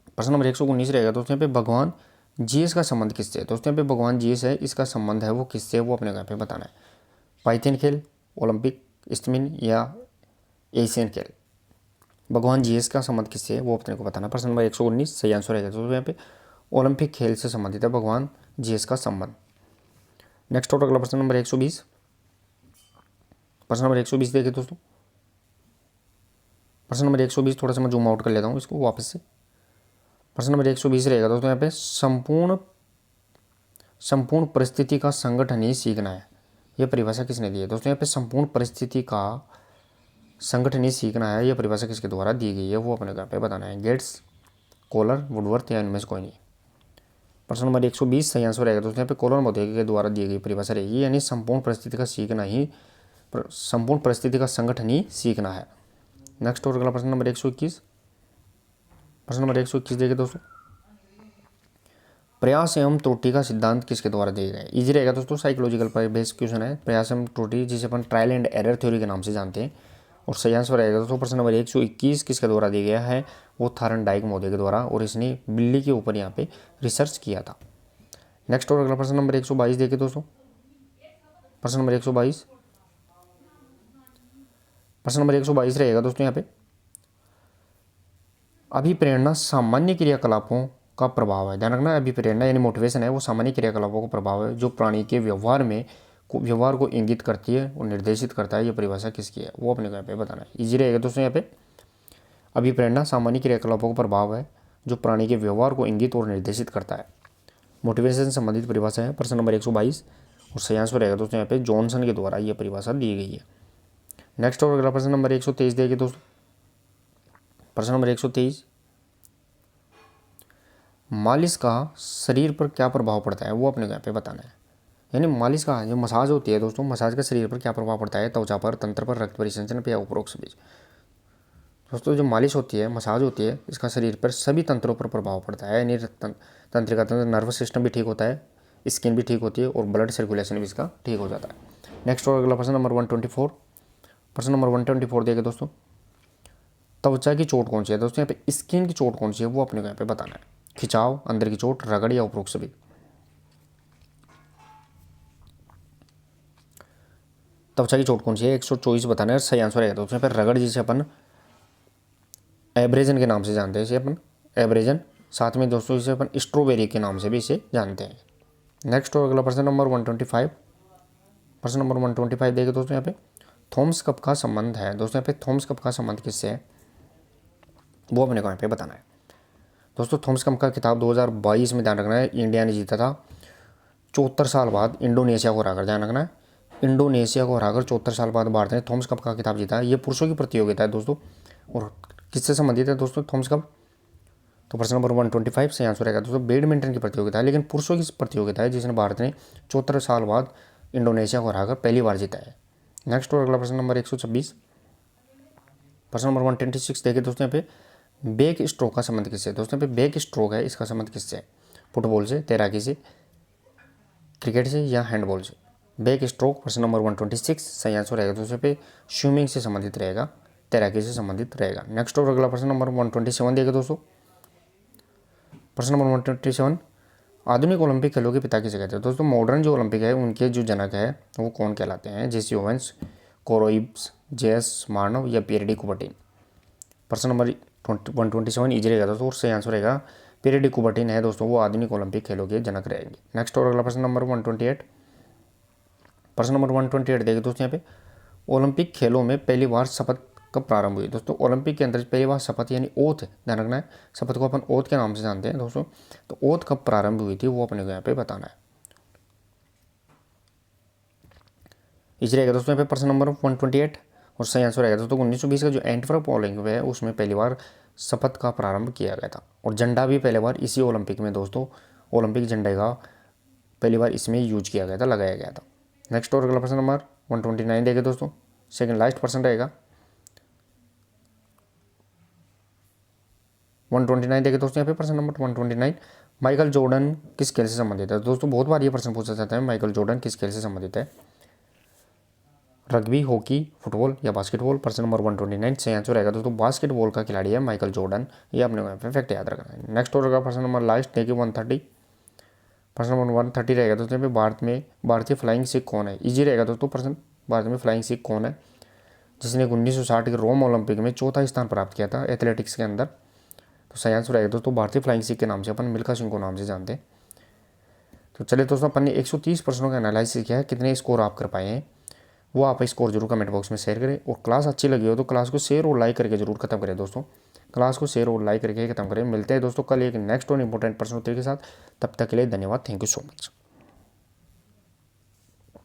प्रश्न नंबर 119 रहेगा दोस्तों यहाँ पे भगवान जीएस का संबंध किससे है? दोस्तों यहाँ पे भगवान जीएस है, इसका संबंध है वो किससे, वो अपने यहाँ पे बताना है। पाइथन खेल, ओलंपिक, स्टमिन या एशियन खेल। भगवान जीएस का संबंध किससे है वो अपने को बताना। प्रश्न नंबर 119 सही आंसर रहेगा दोस्तों यहाँ पे ओलंपिक खेल से संबंधित है भगवान जीएस का संबंध। नेक्स्ट और अगला प्रश्न नंबर 120। प्रश्न नंबर 120 देखिए दोस्तों, प्रश्न नंबर 120 थोड़ा सा मैं जूम आउट कर लेता हूँ इसको वापस से। प्रश्न नंबर 120 रहेगा दोस्तों यहाँ पे संपूर्ण परिस्थिति का संगठन ही सीखना है, यह परिभाषा किसने दी है? दोस्तों यहाँ पे संपूर्ण परिस्थिति का संगठन ही सीखना है, यह परिभाषा किसके द्वारा दी गई है वो अपने यहाँ पे बताना है। गेट्स, कोलर, वुडवर्थ या इनमें से कोई नहीं। प्रश्न नंबर 120 सही आंसर रहेगा दोस्तों यहाँ पे कोलर मोदेगी के द्वारा दी गई परिभाषा रहेगी, यानी संपूर्ण परिस्थिति का सीखना ही, संपूर्ण परिस्थिति का संगठन ही सीखना है। नेक्स्ट और अगला प्रश्न नंबर 121। प्रश्न नंबर 121 देखिए दोस्तों, प्रयास एवं त्रुटि का सिद्धांत किसके द्वारा दिया गया है? इजी रहेगा दोस्तों, साइकोलॉजिकल पर बेस्ड क्वेश्चन है। प्रयास एवं त्रुटि जिसे अपन ट्रायल एंड एरर थ्योरी के नाम से जानते हैं, और सही आंसर रहेगा दोस्तों प्रश्न नंबर 121 किसके द्वारा दिया गया है? वो थारनडाइक मोदे के द्वारा, और इसने बिल्ली के ऊपर यहाँ पे रिसर्च किया था। नेक्स्ट और अगला प्रश्न नंबर 122 देखिए दोस्तों, प्रश्न नंबर 122। प्रश्न नंबर 122 रहेगा दोस्तों यहाँ पे अभिप्रेरणा सामान्य क्रियाकलापों का प्रभाव है। ध्यान रखना, अभिप्रेरणा यानी मोटिवेशन है वो सामान्य क्रियाकलापों का प्रभाव है जो प्राणी के व्यवहार को इंगित करती है और निर्देशित करता है, ये परिभाषा किसकी है वो अपने यहाँ पे बताना है। इजी रहेगा दोस्तों यहाँ पे अभिप्रेरणा सामान्य क्रियाकलापों का प्रभाव है जो प्राणी के व्यवहार को इंगित और निर्देशित करता है, मोटिवेशन से संबंधित परिभाषा है। प्रश्न नंबर 122 और सही आंसर रहेगा दोस्तों यहाँ पे जॉनसन के द्वारा यह परिभाषा दी गई है। नेक्स्ट और अगला प्रश्न नंबर 123 देखिए दोस्तों, प्रश्न नंबर 123, मालिश का शरीर पर क्या प्रभाव पड़ता है वो अपने यहाँ पे बताना है। यानी मालिश का जो मसाज होती है दोस्तों, मसाज का शरीर पर क्या प्रभाव पड़ता है? त्वचा पर, तंत्र पर, रक्त परिसंचरण पर या उपरोक्त सभी। दोस्तों जो मालिश होती है, मसाज होती है, इसका शरीर पर सभी तंत्रों पर प्रभाव पड़ता है, यानी तंत्रिका तंत्र, नर्वस सिस्टम भी ठीक होता है, स्किन भी ठीक होती है और ब्लड सर्कुलेशन भी इसका ठीक हो जाता है। नेक्स्ट और अगला प्रश्न नंबर 124। प्रश्न नंबर 124 देखिए दोस्तों, त्वचा की चोट कौन सी है? दोस्तों यहाँ पे स्किन की चोट कौन सी है वो अपने को यहाँ पे बताना है। खिंचाव, अंदर की चोट, रगड़ या उपरोक्त सभी। त्वचा की चोट कौन सी है? 124 बताना है, सही आंसर है दोस्तों यहाँ पे रगड़, जिसे अपन एब्रेजन के नाम से जानते हैं, इसे अपन एब्रेजन, साथ में दोस्तों इसे अपन स्ट्रॉबेरी के नाम से भी इसे जानते हैं। नेक्स्ट और अगला प्रश्न नंबर 125। प्रश्न नंबर 125 देखिए दोस्तों यहाँ पे थॉमस कप का संबंध है। दोस्तों यहाँ पे थॉमस कप का संबंध किससे है वो अपने को यहाँ पे बताना है। दोस्तों थॉमस कप का खिताब 2022 में ध्यान रखना है इंडिया ने जीता था, 74 साल बाद इंडोनेशिया को हराकर। ध्यान रखना है इंडोनेशिया को हराकर 74 साल बाद भारत ने थॉमस कप का खिताब जीता है। ये पुरुषों की प्रतियोगिता है दोस्तों, और किससे संबंधित है दोस्तों थॉमस कप? तो प्रश्न नंबर 125 से आंसर रहेगा दोस्तों बैडमिंटन की प्रतियोगिता है, लेकिन पुरुषों की प्रतियोगिता है जिसने भारत ने 74 साल बाद इंडोनेशिया को हराकर पहली बार जीता है। नेक्स्ट और अगला प्रश्न नंबर 126। प्रश्न नंबर 126 देखिए दोस्तों यहाँ पे बैक स्ट्रोक का संबंध किससे है? दोस्तों यहाँ पे बैक स्ट्रोक है, इसका संबंध किससे है? फुटबॉल से, तैराकी से, क्रिकेट से या हैंडबॉल से? बैक स्ट्रोक प्रश्न नंबर 126 सही आंसर रहेगा दोस्तों पे स्विमिंग से संबंधित रहेगा, तैराकी से संबंधित रहेगा। नेक्स्ट और अगला प्रश्न नंबर 127 देखिए दोस्तों, प्रश्न नंबर 127 आधुनिक ओलंपिक खेलों के पिता किसे कहते हैं? दोस्तों मॉडर्न जो ओलंपिक है उनके जो जनक है वो कौन कहलाते हैं? जेसी ओवेंस, कोरोइब्स, जेएस मार्नव या पीएरडी कुबर्टिन? प्रश्न नंबर 127 इजी रहेगा दोस्तों, और सही आंसर रहेगा पीएरडी कुबर्टिन है दोस्तों, वो आधुनिक ओलंपिक खेलों के जनक रहेंगे। नेक्स्ट और अगला प्रश्न नंबर 128। प्रश्न नंबर 128 देखिए दोस्तों यहाँ पे ओलंपिक खेलों में पहली बार शपथ कब प्रारंभ हुई? दोस्तों ओलंपिक के अंदर पहली बार शपथ यानी ओथ, ध्यान रखना है शपथ को अपन ओथ के नाम से जानते हैं दोस्तों, तो ओथ कब प्रारंभ हुई थी वो अपने को यहाँ पे बताना है। इजी रहेगा दोस्तों यहाँ पे प्रश्न नंबर 128 और सही आंसर रहेगा दोस्तों 1920 का जो एंटवर्प ओलंपिक है उसमें पहली बार शपथ का प्रारंभ किया गया था। और झंडा भी पहली बार इसी ओलंपिक में दोस्तों, ओलंपिक झंडे का पहली बार इसमें यूज किया गया था, लगाया गया था। नेक्स्ट और अगला प्रश्न नंबर 129 देगा दोस्तों, सेकंड लास्ट प्रश्न रहेगा 129 देखे दोस्तों यहाँ पे प्रश्न नंबर 129, माइकल जॉर्डन किस खेल से संबंधित है। दोस्तों बहुत बार ये प्रश्न पूछा जाता है, माइकल जॉर्डन किस खेल से संबंधित है, रग्बी, हॉकी, फुटबॉल या बास्केटबॉल। प्रश्न नंबर 129 सही आंसर रहेगा दोस्तों बास्केटबॉल का खिलाड़ी है माइकल जॉर्डन, ये अपने यहाँ पे फैक्ट याद रखना है। नेक्स्ट और प्रश्न नंबर लास्ट देखिए 130, प्रश्न नंबर 130 रहेगा दोस्तों यहाँ पे भारत में भारतीय फ्लाइंग सिख कौन है। इजी रहेगा दोस्तों प्रश्न, भारत में फ्लाइंग सिख कौन है जिसने 1960 के रोम ओलंपिक में चौथा स्थान प्राप्त किया था एथलेटिक्स के अंदर। तो सही आंसर रहेगा दोस्तों भारतीय फ्लाइंग सिख के नाम से अपन मिल्खा सिंह को नाम से जानते हैं। तो चलिए दोस्तों अपन ने 130 प्रश्नों का एनालिसिस किया है, कितने स्कोर आप कर पाए हैं वो आप स्कोर जरूर कमेंट बॉक्स में शेयर करें। और क्लास अच्छी लगी हो तो क्लास को शेयर और लाइक करके जरूर खत्म करें दोस्तों, क्लास को शेयर और लाइक करके खत्म करें। मिलते हैं दोस्तों कल एक नेक्स्ट और इंपॉर्टेंट प्रश्नोत्तरी के साथ, तब तक के लिए धन्यवाद, थैंक यू सो मच।